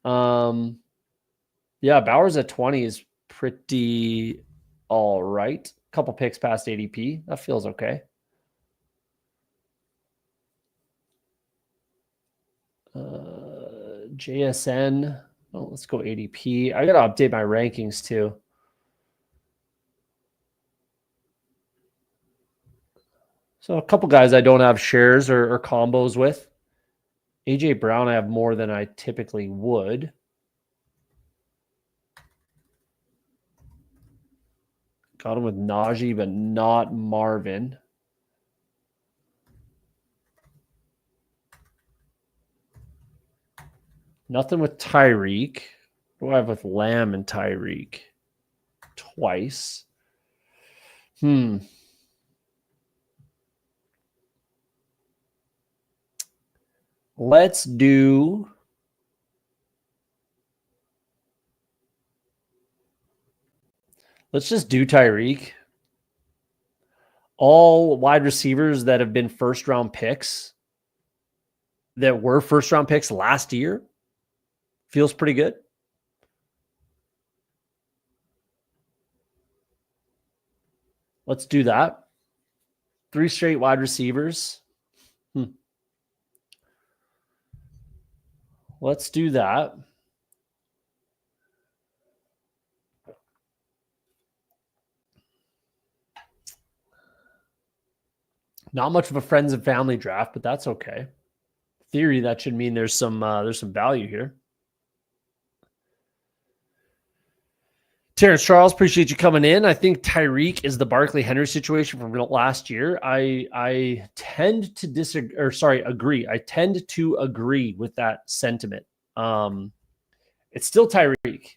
Yeah, Bowers at 20 is pretty all right. Couple picks past ADP. That feels okay. JSN. Oh, let's go ADP. I got to update my rankings too. So a couple guys I don't have shares or combos with. AJ Brown I have more than I typically would. Got him with Najee, but not Marvin. Nothing with Tyreek. What do I have with Lamb and Tyreek? Twice. Let's do... Let's just do Tyreek. All wide receivers that have been first-round picks, that were first-round picks last year, feels pretty good. Let's do that. 3 straight wide receivers. Let's do that. Not much of a friends and family draft, but that's okay. Theory, that should mean there's some value here. Terrence Charles, appreciate you coming in. I think Tyreek is the Barkley Henry situation from last year. I tend to disagree, or sorry, agree. I tend to agree with that sentiment. It's still Tyreek.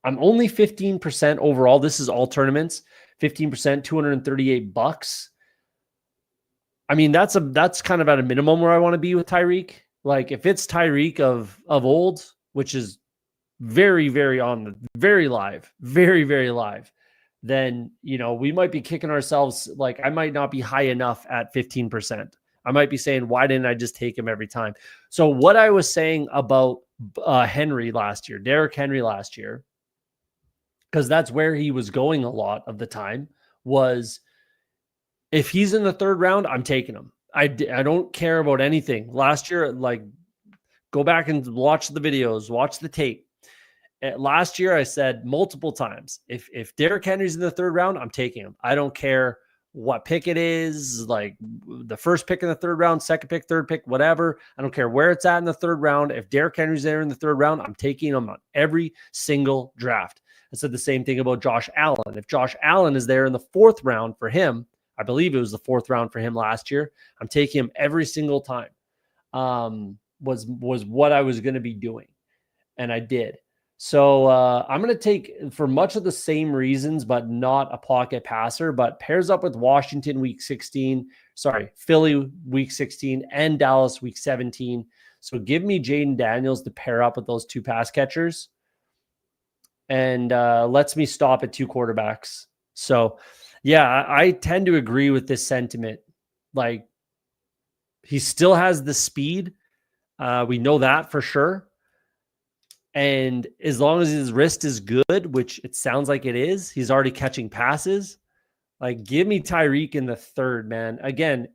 I'm only 15% overall. This is all tournaments. 15%, $238. I mean, that's kind of at a minimum where I want to be with Tyreek. Like if it's Tyreek of old, which is very, very very live, very, very live, then, you know, we might be kicking ourselves. Like I might not be high enough at 15%. I might be saying, why didn't I just take him every time? So what I was saying about Henry last year, Derrick Henry last year, because that's where he was going a lot of the time, was if he's in the 3rd round, I'm taking him. I don't care about anything. Last year, like, go back and watch the videos, watch the tape. Last year, I said multiple times, if Derrick Henry's in the 3rd round, I'm taking him. I don't care what pick it is, like the first pick in the 3rd round, 2nd pick, 3rd pick, whatever. I don't care where it's at in the 3rd round. If Derrick Henry's there in the 3rd round, I'm taking him on every single draft. I said the same thing about Josh Allen. If Josh Allen is there in the 4th round for him, I believe it was the 4th round for him last year, I'm taking him every single time. Was what I was going to be doing, and I did. So I'm going to take, for much of the same reasons, but not a pocket passer, but pairs up with Washington week 16, Philly week 16 and Dallas week 17. So give me Jaden Daniels to pair up with those 2 pass catchers and lets me stop at 2 quarterbacks. So yeah, I tend to agree with this sentiment. Like he still has the speed. We know that for sure. And as long as his wrist is good, which it sounds like it is, he's already catching passes. Like, give me Tyreek in the 3rd, man. Again,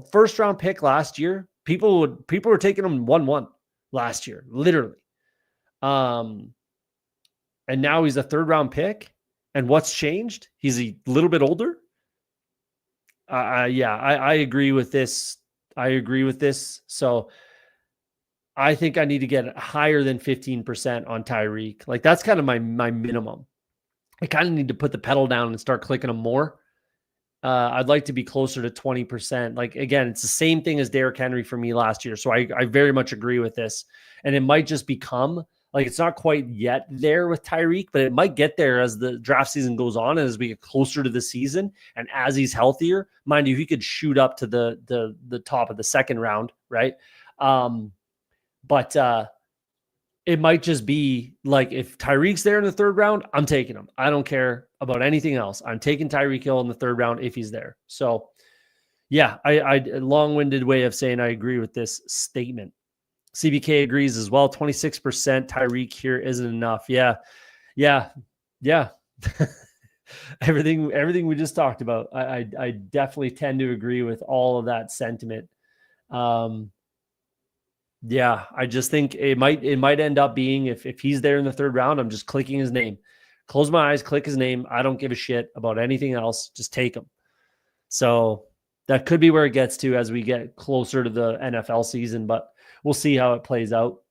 first round pick last year, people were taking him 1-1 last year, literally. And now he's a 3rd round pick. And what's changed? He's a little bit older. Yeah, I agree with this. So I think I need to get higher than 15% on Tyreek. Like that's kind of my minimum. I kind of need to put the pedal down and start clicking them more. I'd like to be closer to 20%. Like, again, it's the same thing as Derrick Henry for me last year. So I very much agree with this. And it might just become like, it's not quite yet there with Tyreek, but it might get there as the draft season goes on and as we get closer to the season. And as he's healthier, mind you, he could shoot up to the top of the second round, right? But it might just be like, if Tyreek's there in the third round, I'm taking him. I don't care about anything else. I'm taking Tyreek Hill in the third round if he's there. So yeah, I long-winded way of saying I agree with this statement. CBK agrees as well. 26% Tyreek here isn't enough. Yeah. Everything we just talked about. I definitely tend to agree with all of that sentiment. Yeah, I just think it might end up being, if he's there in the third round, I'm just clicking his name. Close my eyes, click his name. I don't give a shit about anything else. Just take him. So that could be where it gets to as we get closer to the NFL season, but we'll see how it plays out.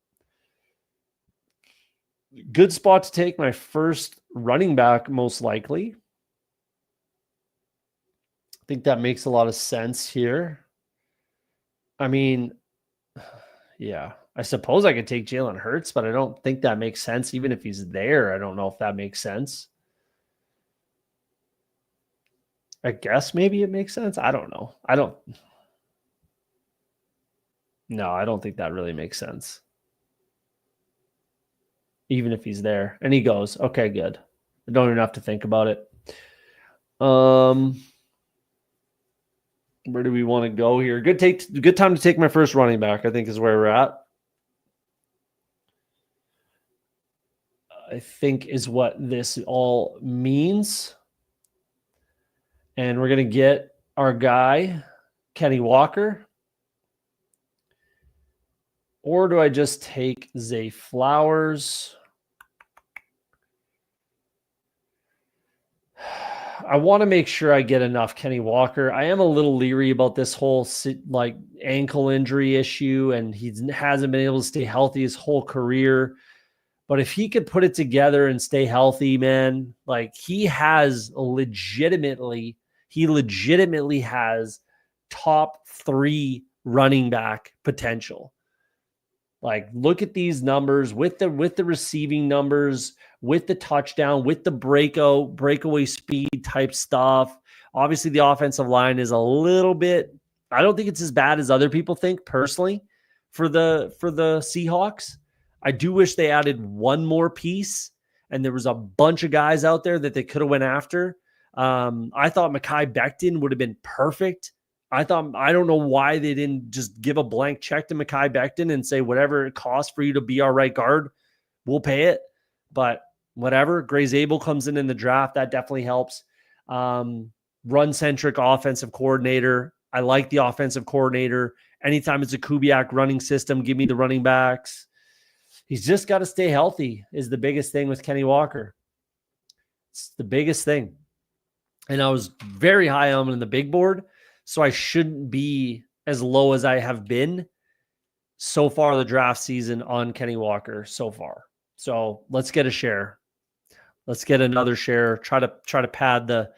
Good spot to take my first running back, most likely. I think that makes a lot of sense here. I mean, yeah, I suppose I could take Jalen Hurts, but I don't think that makes sense. Even if he's there, I don't know if that makes sense. I guess maybe it makes sense. I don't know. No, I don't think that really makes sense. Even if he's there and he goes, okay, good. I don't even have to think about it. Where do we want to go here? Good time to take my first running back, I think, is where we're at. I think is what this all means. And we're going to get our guy, Kenny Walker. Or do I just take Zay Flowers? I want to make sure I get enough Kenny Walker. I am a little leery about this whole like ankle injury issue, and he hasn't been able to stay healthy his whole career. But if he could put it together and stay healthy, man, like he legitimately has top 3 running back potential. Like, look at these numbers with the receiving numbers, with the touchdown, with the breakaway speed type stuff. Obviously, the offensive line is a little bit, I don't think it's as bad as other people think personally for the Seahawks. I do wish they added one more piece, and there was a bunch of guys out there that they could have went after. I thought Mekhi Becton would have been perfect. I don't know why they didn't just give a blank check to Mekhi Becton and say, whatever it costs for you to be our right guard, we'll pay it. But whatever, Gray Zabel comes in the draft. That definitely helps. Run-centric offensive coordinator. I like the offensive coordinator. Anytime it's a Kubiak running system, give me the running backs. He's just got to stay healthy is the biggest thing with Kenny Walker. It's the biggest thing. And I was very high on him in the big board, so I shouldn't be as low as I have been so far the draft season on Kenny Walker so far. So let's get a share. Let's get another share. Try to pad the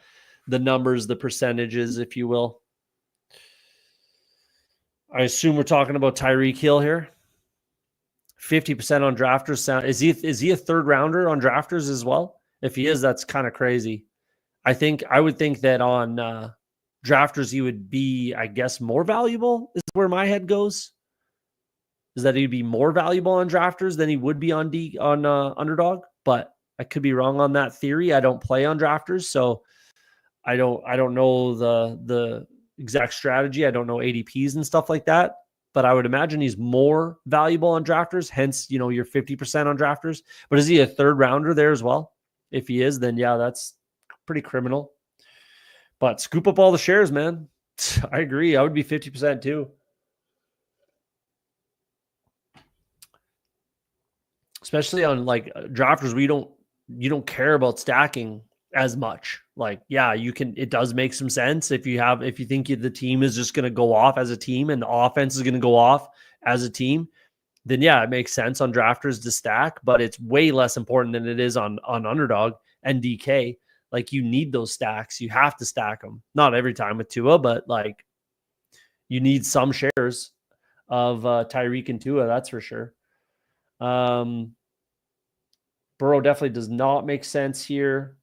numbers, the percentages, if you will. I assume we're talking about Tyreek Hill here. 50% on drafters. Is he a third rounder on drafters as well? If he is, that's kind of crazy. I would think that on drafters he would be, I guess, more valuable is where my head goes. Is that he'd be more valuable on drafters than he would be on Underdog? But I could be wrong on that theory. I don't play on drafters, so I don't know the exact strategy. I don't know ADPs and stuff like that. But I would imagine he's more valuable on drafters. Hence, you're 50% on drafters. But is he a third rounder there as well? If he is, then yeah, that's pretty criminal. But scoop up all the shares, man. I agree. I would be 50% too. Especially on like drafters where you don't care about stacking as much. Like, yeah, it does make some sense if you think the team is just going to go off as a team and the offense is going to go off as a team, then yeah, it makes sense on drafters to stack, but it's way less important than it is on Underdog and DK. Like, you need those stacks. You have to stack them. Not every time with Tua, but like you need some shares of Tyreek and Tua. That's for sure. Burrow definitely does not make sense here.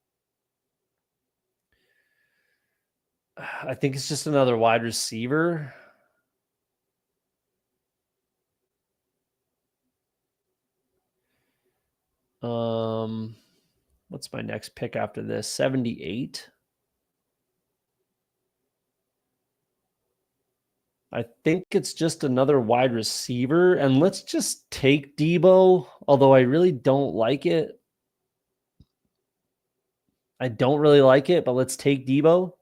I think it's just another wide receiver. What's my next pick after this? 78. I think it's just another wide receiver, and let's just take Debo, although I really don't like it. I don't really like it, but let's take Debo.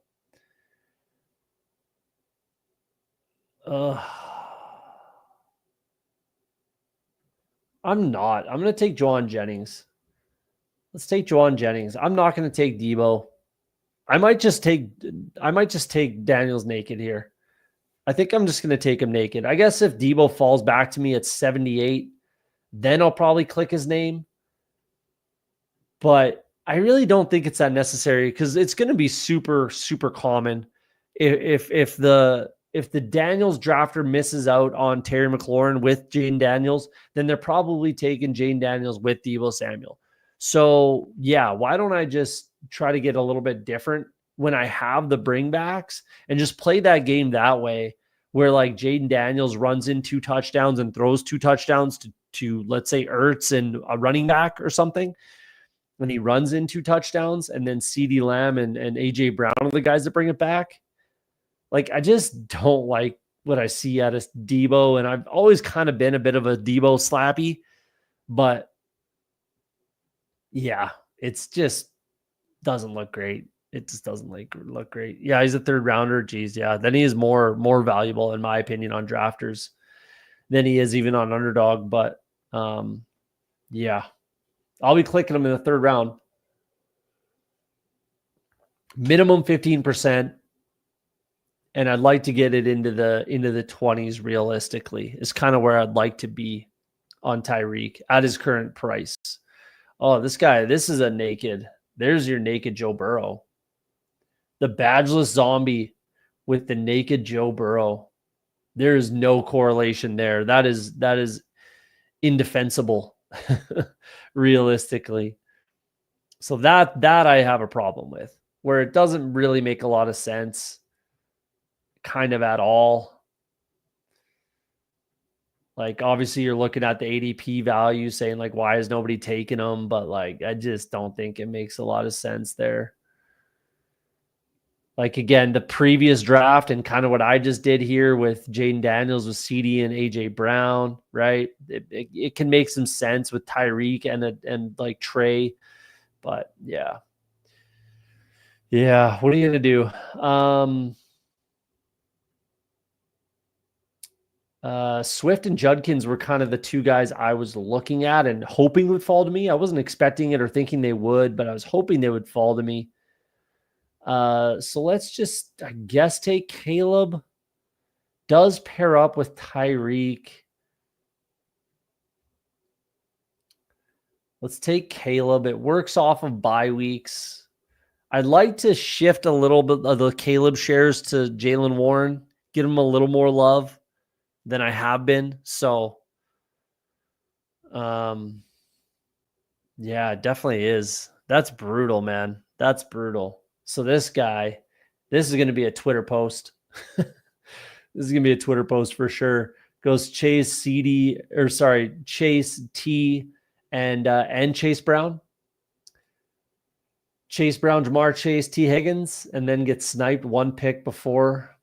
I'm not. I'm going to take Juwan Jennings. Let's take Juwan Jennings. I'm not going to take Debo. I might just take Daniels naked here. I think I'm just going to take him naked. I guess if Debo falls back to me at 78, then I'll probably click his name. But I really don't think it's that necessary because it's going to be super, super common. If the Daniels drafter misses out on Terry McLaurin with Jane Daniels, then they're probably taking Jane Daniels with Deebo Samuel. So yeah, why don't I just try to get a little bit different when I have the bringbacks and just play that game that way, where like Jaden Daniels runs in 2 touchdowns and throws 2 touchdowns to let's say Ertz and a running back or something. When he runs in 2 touchdowns, and then CeeDee Lamb and AJ Brown are the guys that bring it back. Like, I just don't like what I see out of Debo, and I've always kind of been a bit of a Debo slappy, but yeah, it's just doesn't look great. It just doesn't look great. Yeah, he's a 3rd rounder. Geez, yeah. Then he is more valuable, in my opinion, on drafters than he is even on Underdog. But yeah, I'll be clicking him in the 3rd round. Minimum 15%. And I'd like to get it into the 20s realistically. Is kind of where I'd like to be on Tyreek at his current price. Oh, this guy, this is a naked. There's your naked Joe Burrow. The badgeless zombie with the naked Joe Burrow. There is no correlation there. That is indefensible, realistically. So that I have a problem with, where it doesn't really make a lot of sense, kind of at all. Like, obviously you're looking at the ADP value saying like, why is nobody taking them? But like, I just don't think it makes a lot of sense there. Like, again, the previous draft and kind of what I just did here with Jaden Daniels with CD and AJ Brown, right? It can make some sense with Tyreek and like Trey, but yeah. What are you going to do? Swift and Judkins were kind of the 2 guys I was looking at and hoping would fall to me. I wasn't expecting it or thinking they would, but I was hoping they would fall to me. So let's just, I guess, take Caleb. Does pair up with Tyreek. Let's take Caleb. It works off of bye weeks. I'd like to shift a little bit of the Caleb shares to Jaylen Warren, get him a little more love than I have been. So, yeah, it definitely is. That's brutal, man. That's brutal. So this guy, this is going to be a Twitter post. This is going to be a Twitter post for sure. Goes Chase T and Chase Brown. Chase Brown, Jamar Chase, T Higgins, and then gets sniped 1 pick before.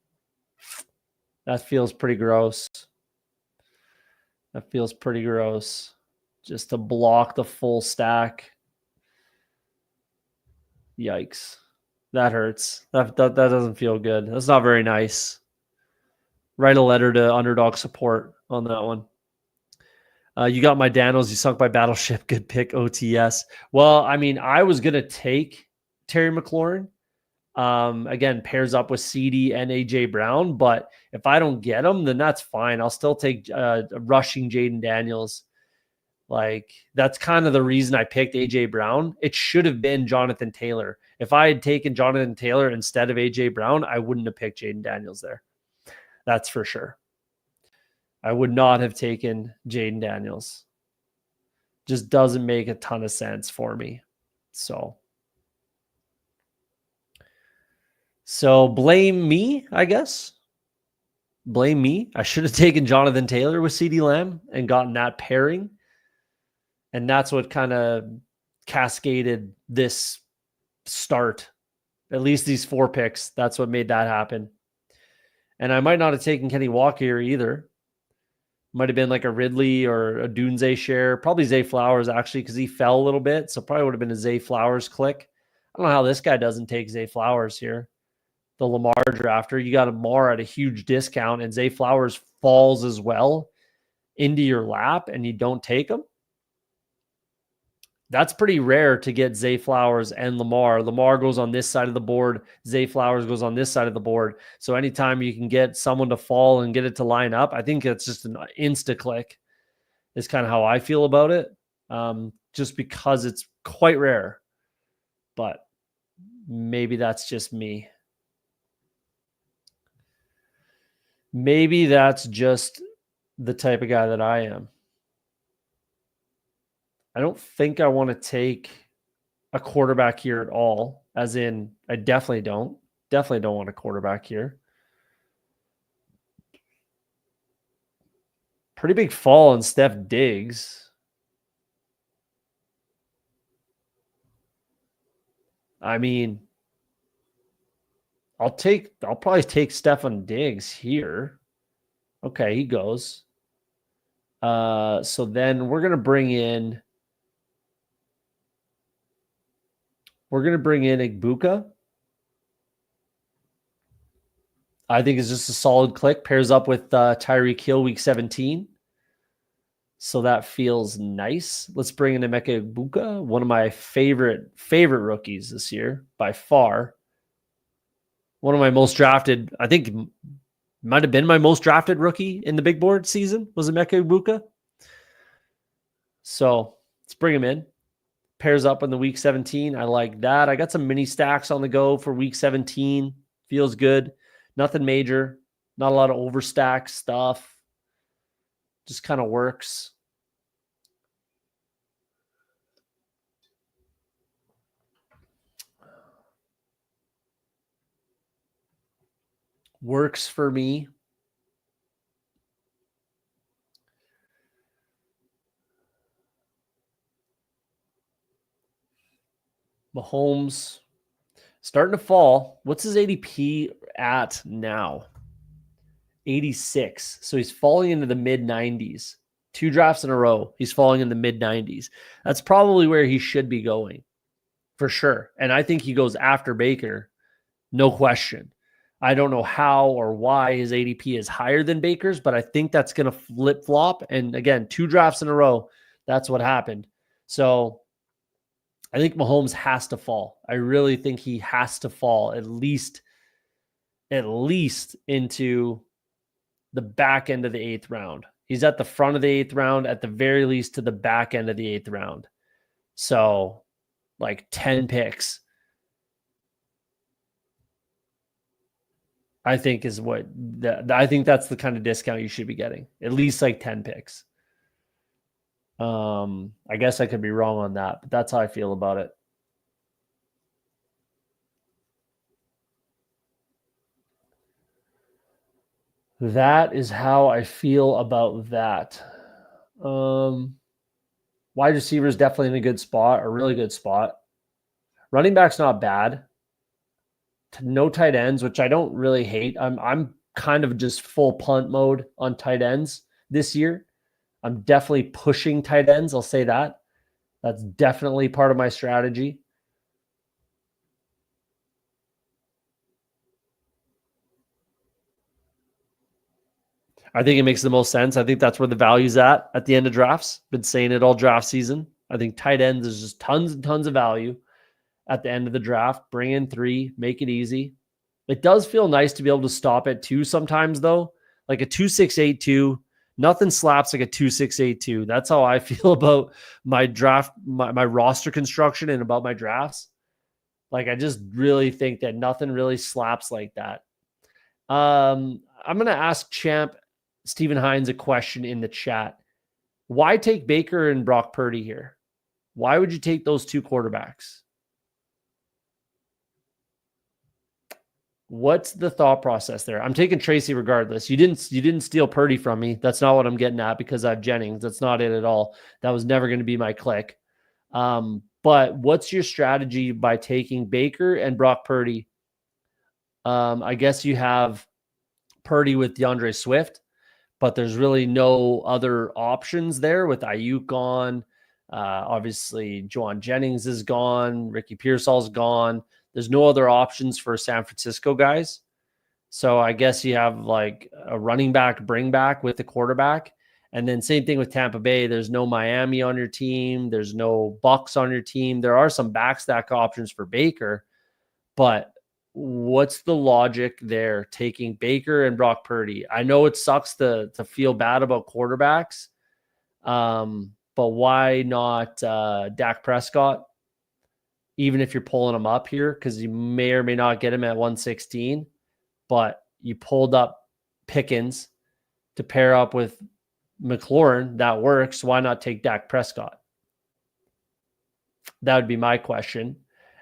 That feels pretty gross. Just to block the full stack. Yikes. That hurts. That doesn't feel good. That's not very nice. Write a letter to Underdog support on that one. You got my Danos. You sunk my battleship. Good pick, OTS. Well, I mean, I was going to take Terry McLaurin. Again, pairs up with CD and AJ Brown. But if I don't get him, then that's fine. I'll still take rushing Jaden Daniels. Like, that's kind of the reason I picked AJ Brown. It should have been Jonathan Taylor. If I had taken Jonathan Taylor instead of AJ Brown, I wouldn't have picked Jaden Daniels there. That's for sure. I would not have taken Jaden Daniels. Just doesn't make a ton of sense for me. So blame me, I guess. Blame me. I should have taken Jonathan Taylor with CeeDee Lamb and gotten that pairing. And that's what kind of cascaded this start. At least these 4 picks. That's what made that happen. And I might not have taken Kenny Walker either. Might have been like a Ridley or a Dunze share. Probably Zay Flowers, actually, because he fell a little bit. So probably would have been a Zay Flowers click. I don't know how this guy doesn't take Zay Flowers here. The Lamar drafter. You got Lamar at a huge discount, and Zay Flowers falls as well into your lap, and you don't take him. That's pretty rare to get Zay Flowers and Lamar. Lamar goes on this side of the board. Zay Flowers goes on this side of the board. So anytime you can get someone to fall and get it to line up, I think it's just an insta click is kind of how I feel about it. Just because it's quite rare, but maybe that's just me. Maybe that's just the type of guy that I am. I don't think I want to take a quarterback here at all. As in, I definitely don't. Definitely don't want a quarterback here. Pretty big fall in Steph Diggs. I mean, I'll probably take Stephon Diggs here. Okay, he goes. So then we're going to bring in Igbuka. I think it's just a solid click. Pairs up with Tyreek Hill week 17. So that feels nice. Let's bring in Emeka Igbuka, one of my favorite rookies this year by far. One of my most drafted, I think might have been my most drafted rookie in the big board season was Emeka Igbuka. So let's bring him in. Pairs up in the week 17. I like that. I got some mini stacks on the go for week 17. Feels good. Nothing major. Not a lot of overstack stuff. Just kind of works. Works for me. Mahomes starting to fall. What's his ADP at now? 86. So he's falling into the mid 90s. 2 drafts in a row. He's falling in the mid 90s. That's probably where he should be going for sure. And I think he goes after Baker. No question. I don't know how or why his ADP is higher than Baker's, but I think that's going to flip flop. And again, 2 drafts in a row. That's what happened. So I think Mahomes has to fall. I really think he has to fall at least into the back end of the 8th round. He's at the front of the 8th round, at the very least to the back end of the 8th round. So like 10 picks, I think is what I think that's the kind of discount you should be getting. At least like 10 picks. I guess I could be wrong on that, but that's how I feel about it. That is how I feel about that. Wide receiver is definitely in a good spot, a really good spot. Running back's not bad. No tight ends, which I don't really hate. I'm kind of just full punt mode on tight ends this year. I'm definitely pushing tight ends. I'll say that. That's definitely part of my strategy. I think it makes the most sense. I think that's where the value's at the end of drafts. Been saying it all draft season. I think tight ends is just tons and tons of value at the end of the draft. Bring in 3, make it easy. It does feel nice to be able to stop at 2 sometimes, though. Like a 2.682 Nothing slaps like a 2.682. That's how I feel about my draft, my roster construction and about my drafts. Like, I just really think that nothing really slaps like that. I'm going to ask Champ Stephen Hines a question in the chat. Why take Baker and Brock Purdy here? Why would you take those two quarterbacks? What's the thought process there? I'm taking Tracy regardless. You didn't steal Purdy from me. That's not what I'm getting at because I have Jennings. That's not it at all. That was never going to be my click. But what's your strategy by taking Baker and Brock Purdy? I guess you have Purdy with DeAndre Swift, but there's really no other options there with Ayuk gone. Obviously, Juwan Jennings is gone. Ricky Pearsall's gone. There's no other options for San Francisco guys. So I guess you have like a running back bring back with the quarterback. And then same thing with Tampa Bay. There's no Miami on your team. There's no Bucks on your team. There are some backstack options for Baker, but what's the logic there taking Baker and Brock Purdy? I know it sucks to feel bad about quarterbacks, but why not Dak Prescott? Even if you're pulling him up here, because you may or may not get him at 116, but you pulled up Pickens to pair up with McLaurin. That works. Why not take Dak Prescott? That would be my question.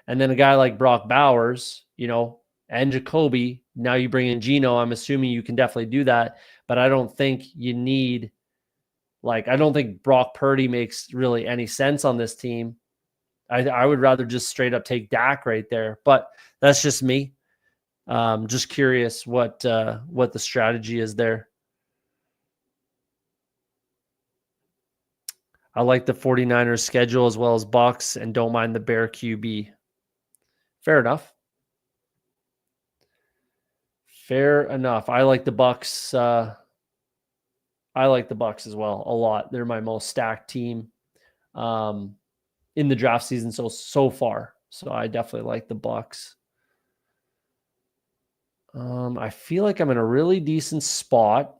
And then a guy like Brock Bowers, and Jacoby, now you bring in Geno. I'm assuming you can definitely do that, but I don't think you need, I don't think Brock Purdy makes really any sense on this team. I would rather just straight up take Dak right there, but that's just me. Just curious what the strategy is there. I like the 49ers schedule as well as Bucks and don't mind the Bear QB. Fair enough. Fair enough. I like the Bucks. I like the Bucks as well a lot. They're my most stacked team in the draft season so far. So I definitely like the Bucks. I feel like I'm in a really decent spot.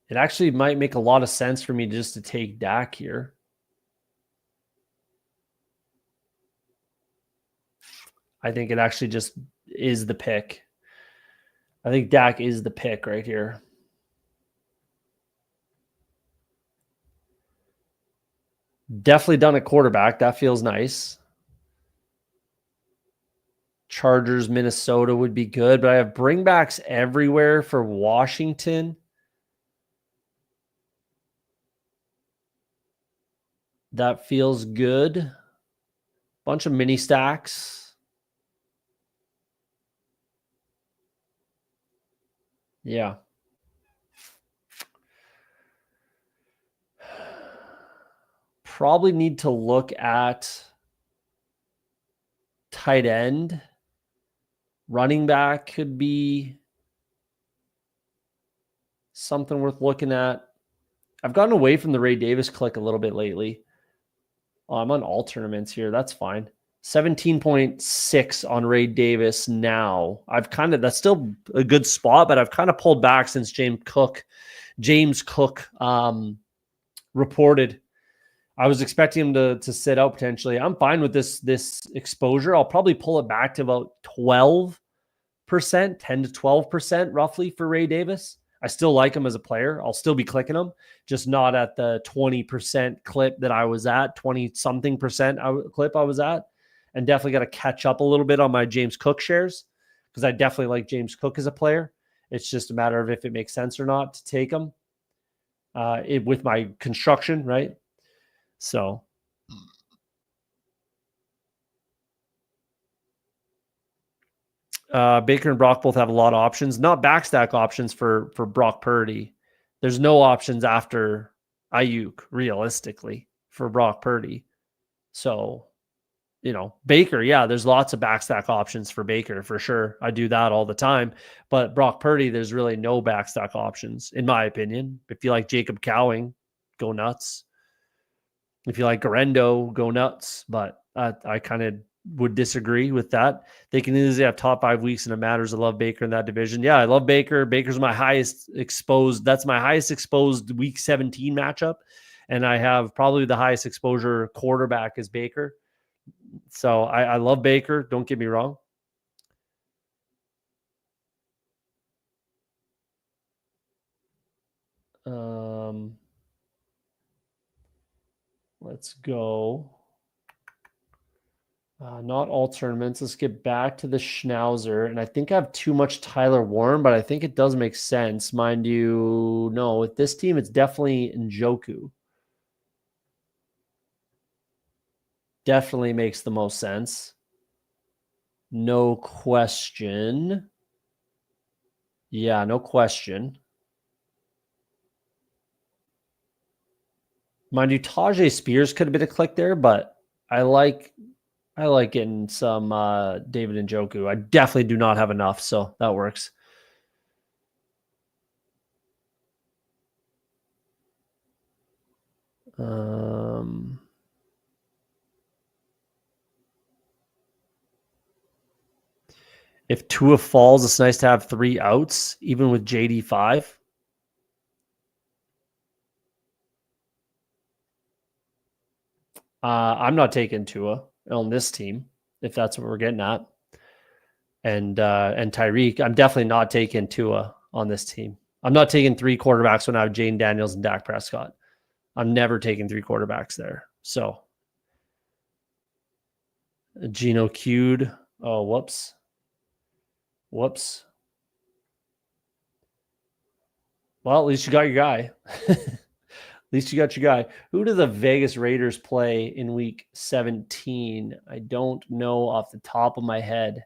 It actually might make a lot of sense for me just to take Dak here. I think it actually just is the pick. I think Dak is the pick right here. Definitely done at quarterback. That feels nice. Chargers, Minnesota would be good, but I have bringbacks everywhere for Washington. That feels good. Bunch of mini stacks. Yeah. Probably need to look at tight end. Running back could be something worth looking at. I've gotten away from the Ray Davis click a little bit lately. Oh, I'm on all tournaments here. That's fine. 17.6 on Ray Davis now. That's still a good spot, but I've kind of pulled back since James Cook reported. I was expecting him to sit out potentially. I'm fine with this exposure. I'll probably pull it back to about 12%, 10 to 12% roughly for Ray Davis. I still like him as a player. I'll still be clicking him, just not at the 20% clip that I was at, 20-something percent clip I was at. And definitely got to catch up a little bit on my James Cook shares because I definitely like James Cook as a player. It's just a matter of if it makes sense or not to take him with my construction, right? So Baker and Brock both have a lot of options, not backstack options for Brock Purdy. There's no options after Ayuk realistically for Brock Purdy. So, Baker, yeah, there's lots of backstack options for Baker for sure. I do that all the time. But Brock Purdy, there's really no backstack options, in my opinion. If you like Jacob Cowing, go nuts. If you like Garendo, go nuts. But I kind of would disagree with that. They can easily have top 5 weeks and it matters. I love Baker in that division. Yeah, I love Baker. Baker's my highest exposed. That's my highest exposed week 17 matchup. And I have probably the highest exposure quarterback is Baker. So I love Baker. Don't get me wrong. Let's go. Not all tournaments. Let's get back to the Schnauzer. And I think I have too much Tyler Warren, but I think it does make sense. Mind you, no, with this team, it's definitely Njoku. Definitely makes the most sense. No question. Yeah, no question. Mind you, Tajay Spears could have been a click there, but I like getting some David Njoku. I definitely do not have enough, so that works. If Tua falls, it's nice to have 3 outs, even with JD5. I'm not taking Tua on this team, if that's what we're getting at. And Tyreek, I'm definitely not taking Tua on this team. I'm not taking 3 quarterbacks when I have Jane Daniels and Dak Prescott. I'm never taking 3 quarterbacks there. So Geno queued. Oh, whoops. Whoops. Well, at least you got your guy. At least you got your guy. Who do the Vegas Raiders play in week 17? I don't know off the top of my head.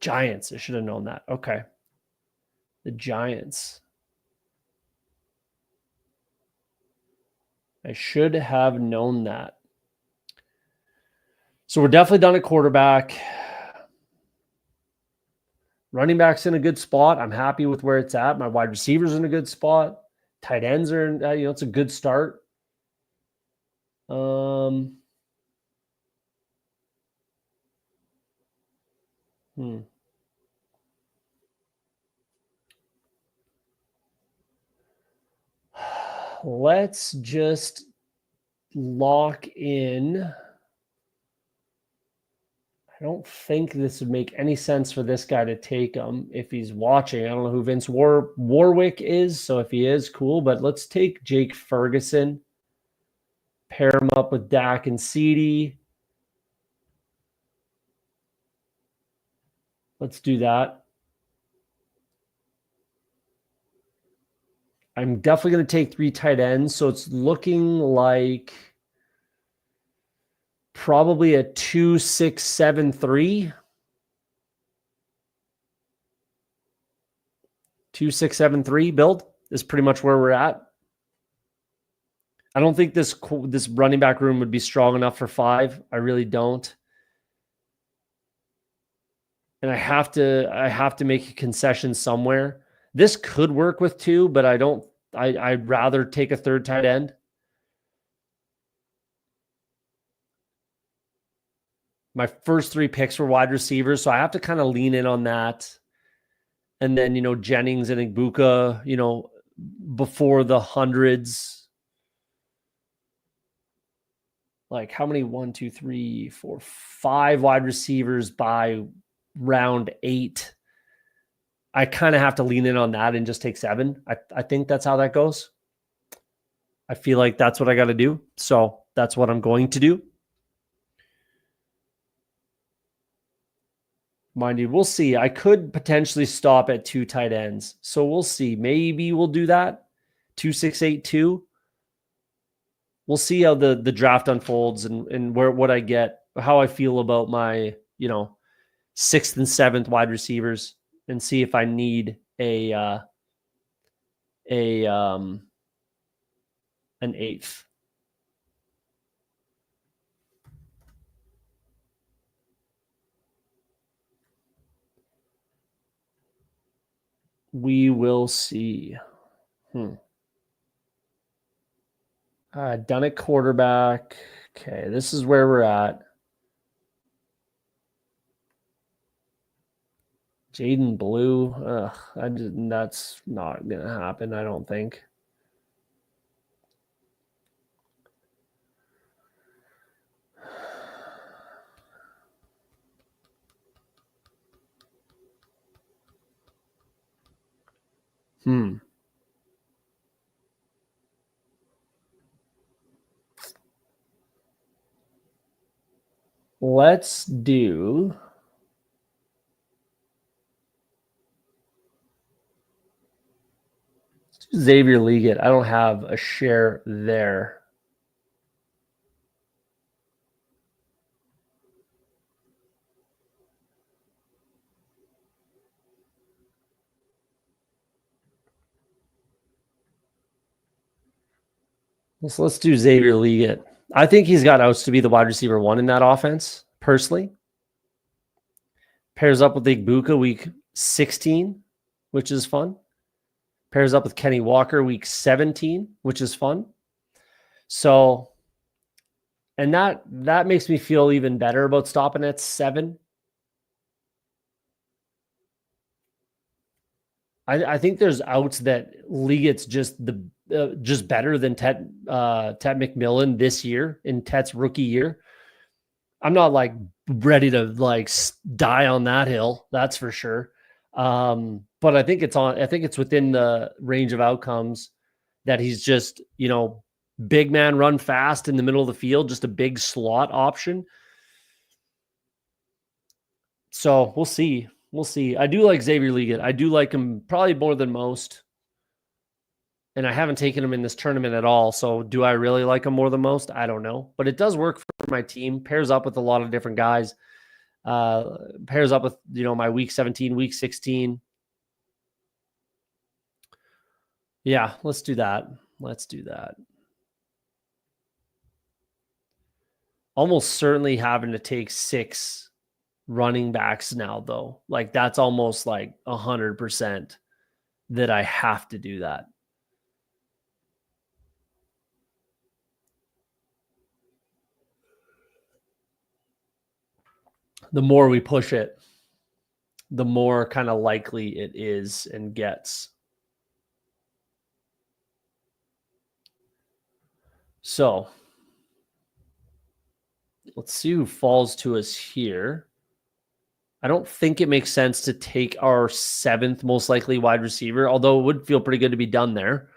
Giants. I should have known that. Okay. The Giants. I should have known that. So we're definitely done at quarterback. Running back's in a good spot. I'm happy with where it's at. My wide receivers in a good spot. Tight ends are in, it's a good start. Let's just lock in. I don't think this would make any sense for this guy to take him if he's watching. I don't know who Vince Warwick is, so if he is, cool. But let's take Jake Ferguson, pair him up with Dak and CeeDee. Let's do that. I'm definitely going to take 3 tight ends, so it's looking like probably a 2-6-7-3. 2-6-7-3 build is pretty much where we're at. I don't think this running back room would be strong enough for 5. I really don't. And I have to make a concession somewhere. This could work with 2, but I'd rather take a 3rd tight end. My first 3 picks were wide receivers, so I have to kind of lean in on that. And then, Jennings and Igbuka, before the hundreds. Like how many 1, 2, 3, 4, 5 wide receivers by round 8? I kind of have to lean in on that and just take 7. I think that's how that goes. I feel like that's what I got to do. So that's what I'm going to do. Mind you, we'll see. I could potentially stop at 2 tight ends. So we'll see. Maybe we'll do that. 2-6-8-2. We'll see how the draft unfolds and what I get, how I feel about my, 6th and 7th wide receivers, and see if I need an 8th. We will see. Done at quarterback. Okay, this is where we're at. Jaden Blue. That's not going to happen, I don't think. Let's do Xavier Leggett. I don't have a share there. So let's do Xavier Leggett. I think he's got outs to be the wide receiver 1 in that offense, personally. Pairs up with Igbuka week 16, which is fun. Pairs up with Kenny Walker week 17, which is fun. So, and that makes me feel even better about stopping at 7. I think there's outs that Leggett's just better than Tet McMillan this year in Tet's rookie year. I'm not like ready to die on that hill, that's for sure. But I think it's within the range of outcomes that he's just, big man run fast in the middle of the field, just a big slot option. So we'll see. We'll see. I do like Xavier Leggett. I do like him probably more than most. And I haven't taken him in this tournament at all. So do I really like him more than most? I don't know. But it does work for my team. Pairs up with a lot of different guys. Pairs up with, my week 17, week 16. Yeah, let's do that. Let's do that. Almost certainly having to take 6 running backs now, though. Like that's almost like 100% that I have to do that. The more we push it, the more kind of likely it is and gets. So let's see who falls to us here. I don't think it makes sense to take our 7th most likely wide receiver, although it would feel pretty good to be done there.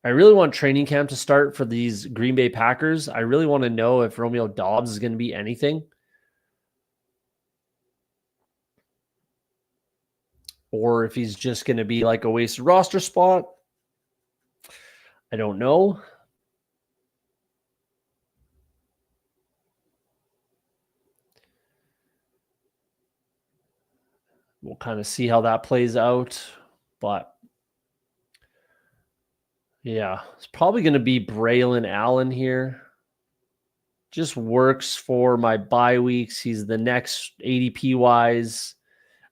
I really want training camp to start for these Green Bay Packers. I really want to know if Romeo Doubs is going to be anything. Or if he's just going to be like a wasted roster spot. I don't know. We'll kind of see how that plays out. But yeah, it's probably going to be Braylon Allen here. Just works for my bye weeks. He's the next ADP wise.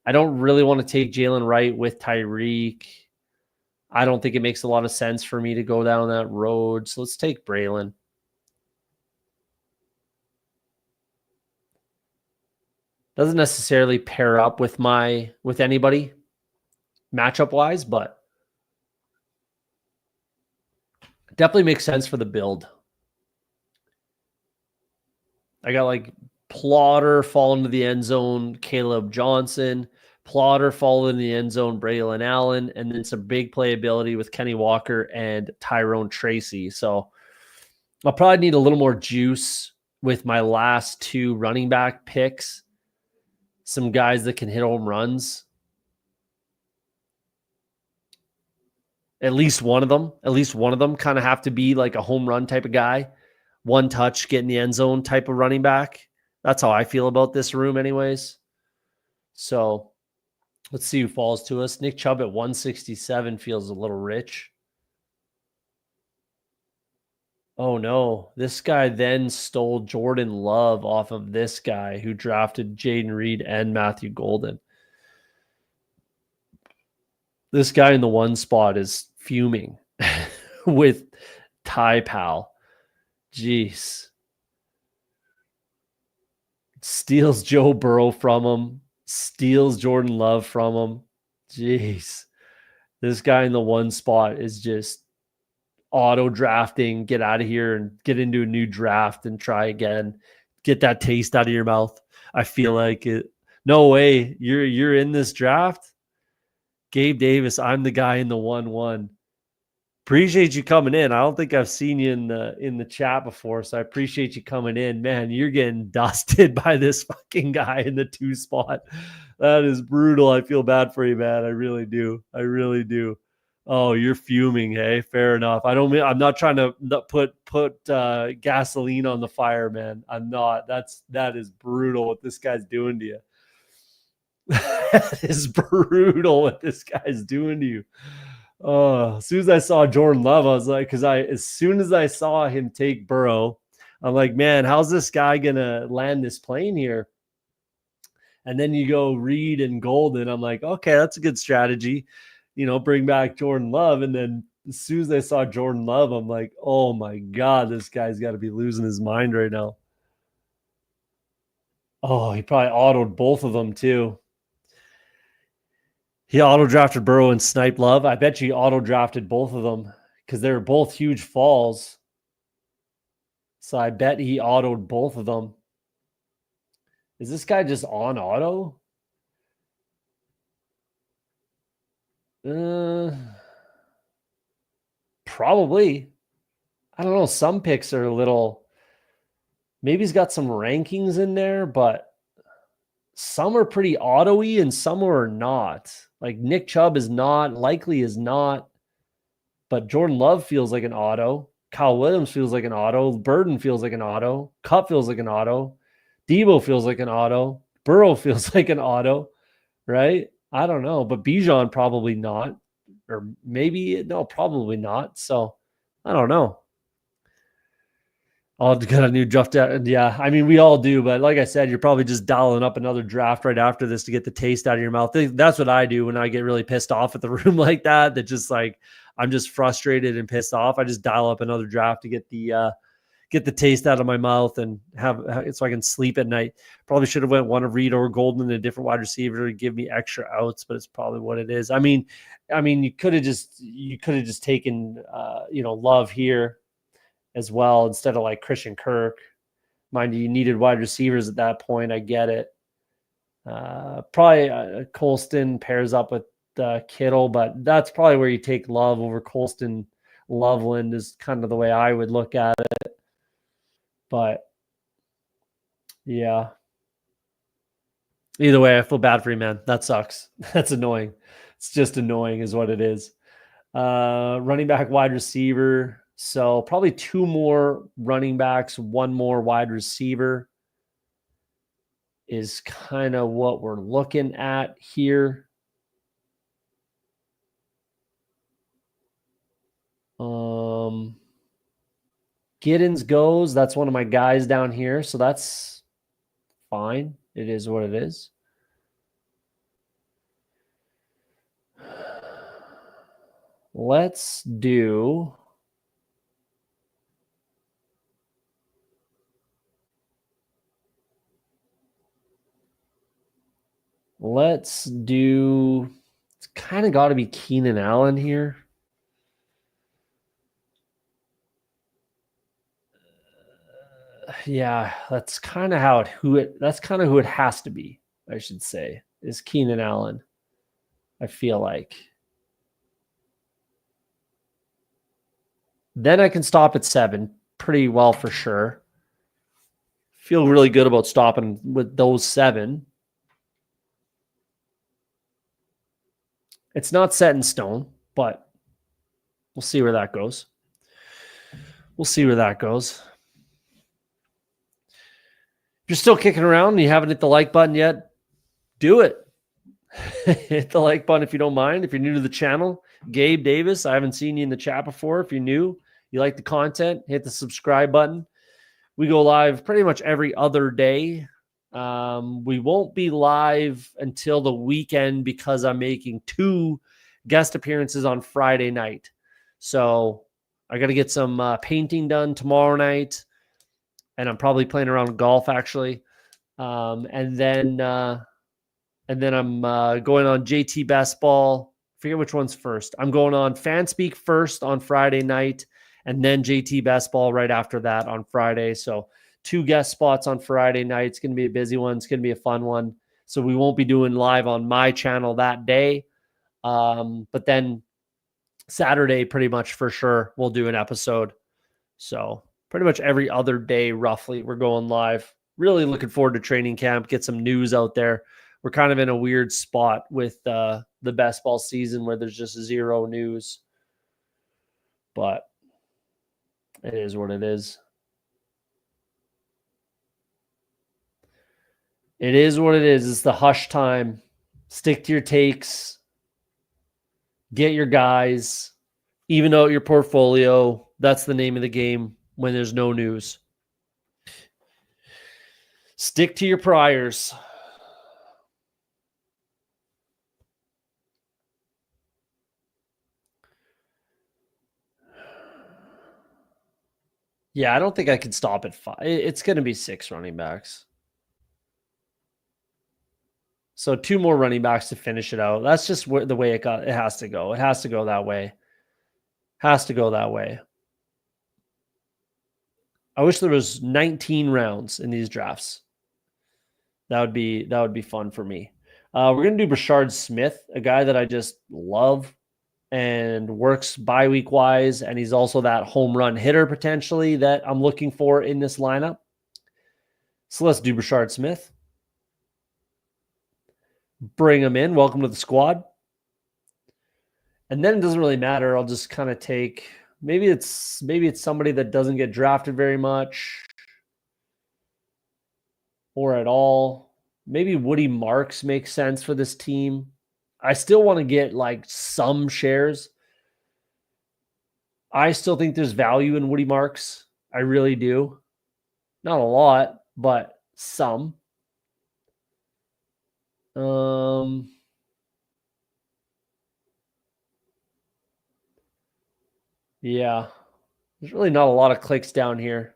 I don't really want to take Jalen Wright with Tyreek. I don't think it makes a lot of sense for me to go down that road. So let's take Braylon. Doesn't necessarily pair up with anybody matchup wise, but definitely makes sense for the build. I got like Plotter fall into the end zone, Caleb Johnson, Plotter fall in the end zone, Braylon Allen, and then some big playability with Kenny Walker and Tyrone Tracy. So I'll probably need a little more juice with my last 2 running back picks. Some guys that can hit home runs. At least one of them kind of have to be like a home run type of guy. 1 touch, get in the end zone type of running back. That's how I feel about this room anyways. So let's see who falls to us. Nick Chubb at 167 feels a little rich. Oh no, this guy then stole Jordan Love off of this guy who drafted Jaden Reed and Matthew Golden. This guy in the 1 spot is fuming with Ty Pal. Jeez. Steals Joe Burrow from him. Steals Jordan Love from him. Jeez. This guy in the one spot is just auto drafting. Get out of here and get into a new draft and try again. Get that taste out of your mouth. I feel like it. No way. You're in this draft. Gabe Davis, I'm the guy in the 1-1. Appreciate you coming in. I don't think I've seen you in the chat before, so I appreciate you coming in. Man, you're getting dusted by this fucking guy in the 2 spot. That is brutal. I feel bad for you, man. I really do. I really do. Oh, you're fuming, hey? Fair enough. I'm not trying to put gasoline on the fire, man. I'm not. That is brutal what this guy's doing to you. That is brutal what this guy's doing to you. Oh, as soon as I saw Jordan Love, I was like, as soon as I saw him take Burrow, I'm like, man, how's this guy gonna land this plane here? And then you go Reed and Golden. I'm like, okay, that's a good strategy. Bring back Jordan Love. And then as soon as I saw Jordan Love, I'm like, oh my God, this guy's got to be losing his mind right now. Oh, he probably autoed both of them too. He auto-drafted Burrow and sniped Love. I bet you auto-drafted both of them because they were both huge falls. So I bet he autoed both of them. Is this guy just on auto? Probably. I don't know. Some picks are a little... Maybe he's got some rankings in there, but some are pretty auto-y and some are not. Like Nick Chubb is not, Likely is not, but Jordan Love feels like an auto. Kyle Williams feels like an auto. Burden feels like an auto. Kupp feels like an auto. Debo feels like an auto. Burrow feels like an auto, right? I don't know, but Bijan probably not, or maybe no, probably not. So I don't know. I'll get a new draft. Yeah, I mean, we all do, but like I said, you're probably just dialing up another draft right after this to get the taste out of your mouth. That's what I do when I get really pissed off at the room like that. That just like I'm just frustrated and pissed off. I just dial up another draft to get the taste out of my mouth and have so I can sleep at night. Probably should have went one of Reed or Golden and a different wide receiver to give me extra outs, but it's probably what it is. I mean, you could have just taken Love here as well instead of like Christian Kirk. Mind you needed wide receivers at that point. I get it. Probably Colston pairs up with Kittle, but that's probably where you take Love over Colston. Loveland is kind of the way I would look at it. But yeah. Either way, I feel bad for you, man. That sucks. That's annoying. It's just annoying is what it is. Running back, wide receiver. So probably 2 more running backs, 1 more wide receiver is kind of what we're looking at here. Giddens goes. That's one of my guys down here. So that's fine. It is what it is. Let's do... It's kind of got to be Keenan Allen here. Yeah, that's kind of who it has to be, I should say, is Keenan Allen. I feel like. Then I can stop at 7 pretty well for sure. Feel really good about stopping with those 7. It's not set in stone, but we'll see where that goes. If you're still kicking around and you haven't hit the like button yet, do it. Hit the like button if you don't mind. If you're new to the channel, Gabe Davis, I haven't seen you in the chat before. If you're new, you like the content, hit the subscribe button. We go live pretty much every other day. We won't be live until the weekend because I'm making 2 guest appearances on Friday night. So I got to get some painting done tomorrow night, and I'm probably playing around golf actually. And then I'm going on JT Best Ball. Forget which one's first. I'm going on Fanspeak first on Friday night, and then JT Best Ball right after that on Friday. So 2 guest spots on Friday night. It's going to be a busy one. It's going to be a fun one. So we won't be doing live on my channel that day. But then Saturday, pretty much for sure, we'll do an episode. So pretty much every other day, roughly, we're going live. Really looking forward to training camp, get some news out there. We're kind of in a weird spot with the best ball season where there's just zero news. But it is what it is. It is what it is. It's the hush time. Stick to your takes. Get your guys. Even out your portfolio. That's the name of the game when there's no news. Stick to your priors. Yeah, I don't think I can stop at 5. It's going to be 6 running backs. So 2 more running backs to finish it out. That's just the way it has to go. It has to go that way. Has to go that way. I wish there was 19 rounds in these drafts. That would be fun for me. We're going to do Brashard Smith, a guy that I just love and works bye-week wise, and he's also that home run hitter potentially that I'm looking for in this lineup. So let's do Brashard Smith. Bring him in. Welcome to the squad. And then it doesn't really matter. I'll just kind of take maybe it's somebody that doesn't get drafted very much or at all. Maybe Woody Marks makes sense for this team. I still want to get like some shares. I still think there's value in Woody Marks. I really do. Not a lot, but some. Yeah. There's really not a lot of clicks down here.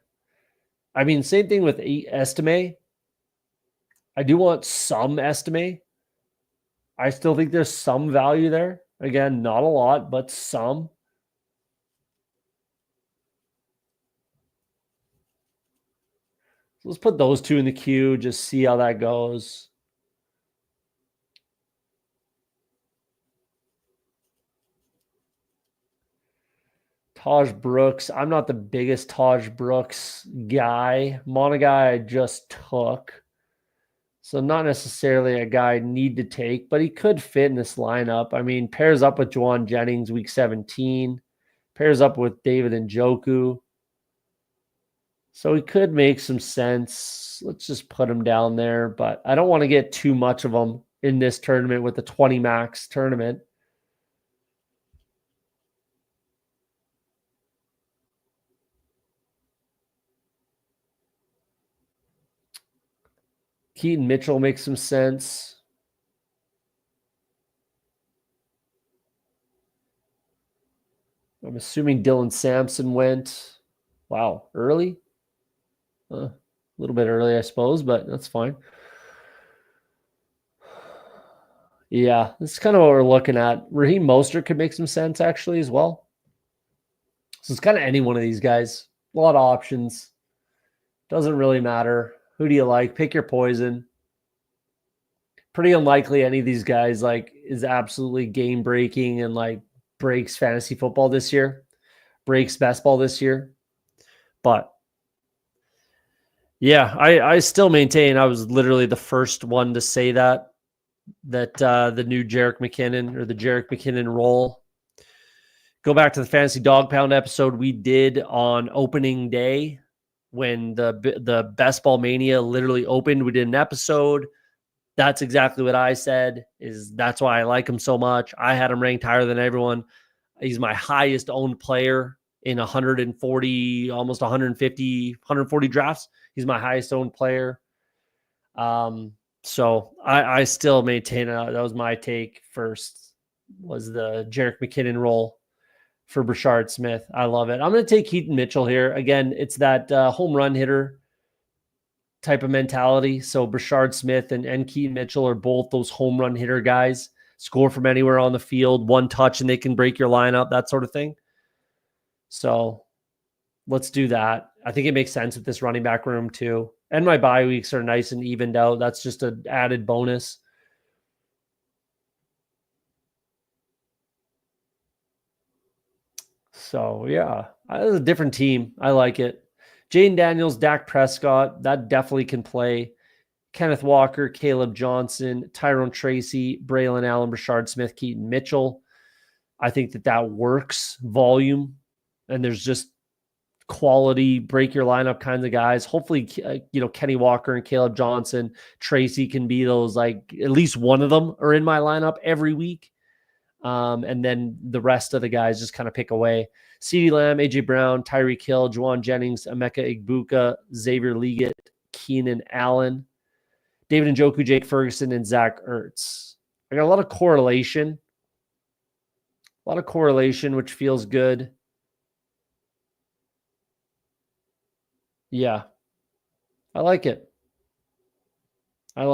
I mean, same thing with Estime. I do want some Estime. I still think there's some value there. Again, not a lot, but some. So let's put those 2 in the queue, just see how that goes. Taj Brooks. I'm not the biggest Taj Brooks guy. Monagai I just took. So not necessarily a guy I need to take, but he could fit in this lineup. I mean, pairs up with Juwan Jennings week 17. Pairs up with David Njoku. So he could make some sense. Let's just put him down there, but I don't want to get too much of them in this tournament with the 20 max tournament. Keaton Mitchell makes some sense. I'm assuming Dylan Sampson went, wow, early? A little bit early, I suppose, but that's fine. Yeah, this is kind of what we're looking at. Raheem Mostert could make some sense, actually, as well. So it's kind of any one of these guys. A lot of options. Doesn't really matter. Who do you like? Pick your poison. Pretty unlikely any of these guys like is absolutely game breaking and like breaks fantasy football this year, breaks best ball this year. But yeah, I still maintain I was literally the first one to say that the new Jerick McKinnon or the Jerick McKinnon role. Go back to the Fantasy Dog Pound episode we did on opening day when the Best Ball Mania literally opened. We did an episode. That's exactly what I said. That's why I like him so much. I had him ranked higher than everyone. He's my highest owned player in 140, almost 150, 140 drafts. He's my highest owned player. So I still maintain that was my take first, was the Jerick McKinnon role. for Brashard Smith. I love it. I'm going to take Keaton Mitchell here. Again, it's that home run hitter type of mentality. So Brashard Smith and Keaton Mitchell are both those home run hitter guys. Score from anywhere on the field, one touch, and they can break your lineup, that sort of thing. So let's do that. I think it makes sense with this running back room too. And my bye weeks are nice and evened out. That's just an added bonus. So yeah, it's a different team. I like it. Jaden Daniels, Dak Prescott, that definitely can play. Kenneth Walker, Caleb Johnson, Tyrone Tracy, Braylon Allen, Brashard Smith, Keaton Mitchell. I think that works. Volume, and there's just quality, break your lineup kinds of guys. Hopefully, Kenny Walker and Caleb Johnson, Tracy can be those, like at least one of them are in my lineup every week. And then the rest of the guys just kind of pick away. CeeDee Lamb, AJ Brown, Tyreek Hill, Juwan Jennings, Emeka Egbuka, Xavier Leggett, Keenan Allen, David Njoku, Jake Ferguson, and Zach Ertz. I got a lot of correlation. Which feels good. Yeah. I like it. I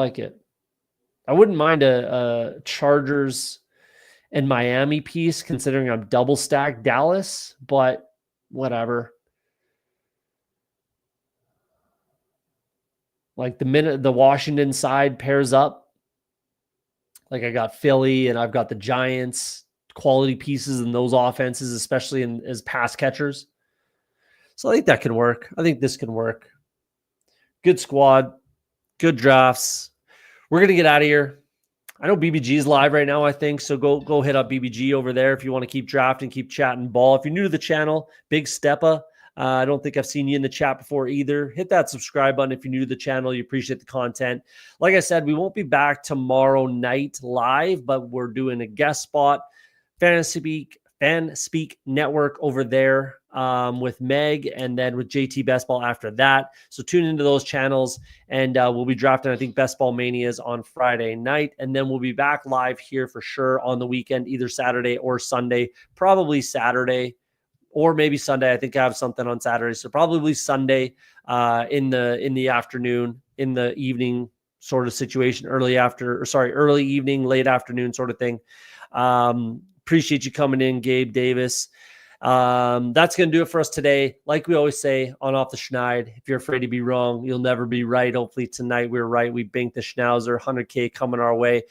wouldn't mind a Chargers and Miami piece, considering I'm double stacked Dallas, but whatever. Like the minute the Washington side pairs up, like I got Philly and I've got the Giants, quality pieces in those offenses, especially as pass catchers. So I think that can work. I think this can work. Good squad, good drafts. We're going to get out of here. I know BBG is live right now, I think. So go hit up BBG over there if you want to keep drafting, keep chatting ball. If you're new to the channel, Big Steppa. I don't think I've seen you in the chat before either. Hit that subscribe button if you're new to the channel. You appreciate the content. Like I said, we won't be back tomorrow night live, but we're doing a guest spot, Fan Speak Network over there with Meg, and then with JT Best Ball after that. So tune into those channels, and we'll be drafting, I think, Best Ball Manias on Friday night, and then we'll be back live here for sure on the weekend, either Saturday or Sunday, probably Saturday. Or maybe Sunday. I think I have something on Saturday. So probably Sunday in the afternoon, in the evening sort of situation, early evening, late afternoon sort of thing. Appreciate you coming in, Gabe Davis. That's going to do it for us today. Like we always say on Off the Schneid, if you're afraid to be wrong, you'll never be right. Hopefully tonight we're right. We banked the Schnauzer, 100K coming our way.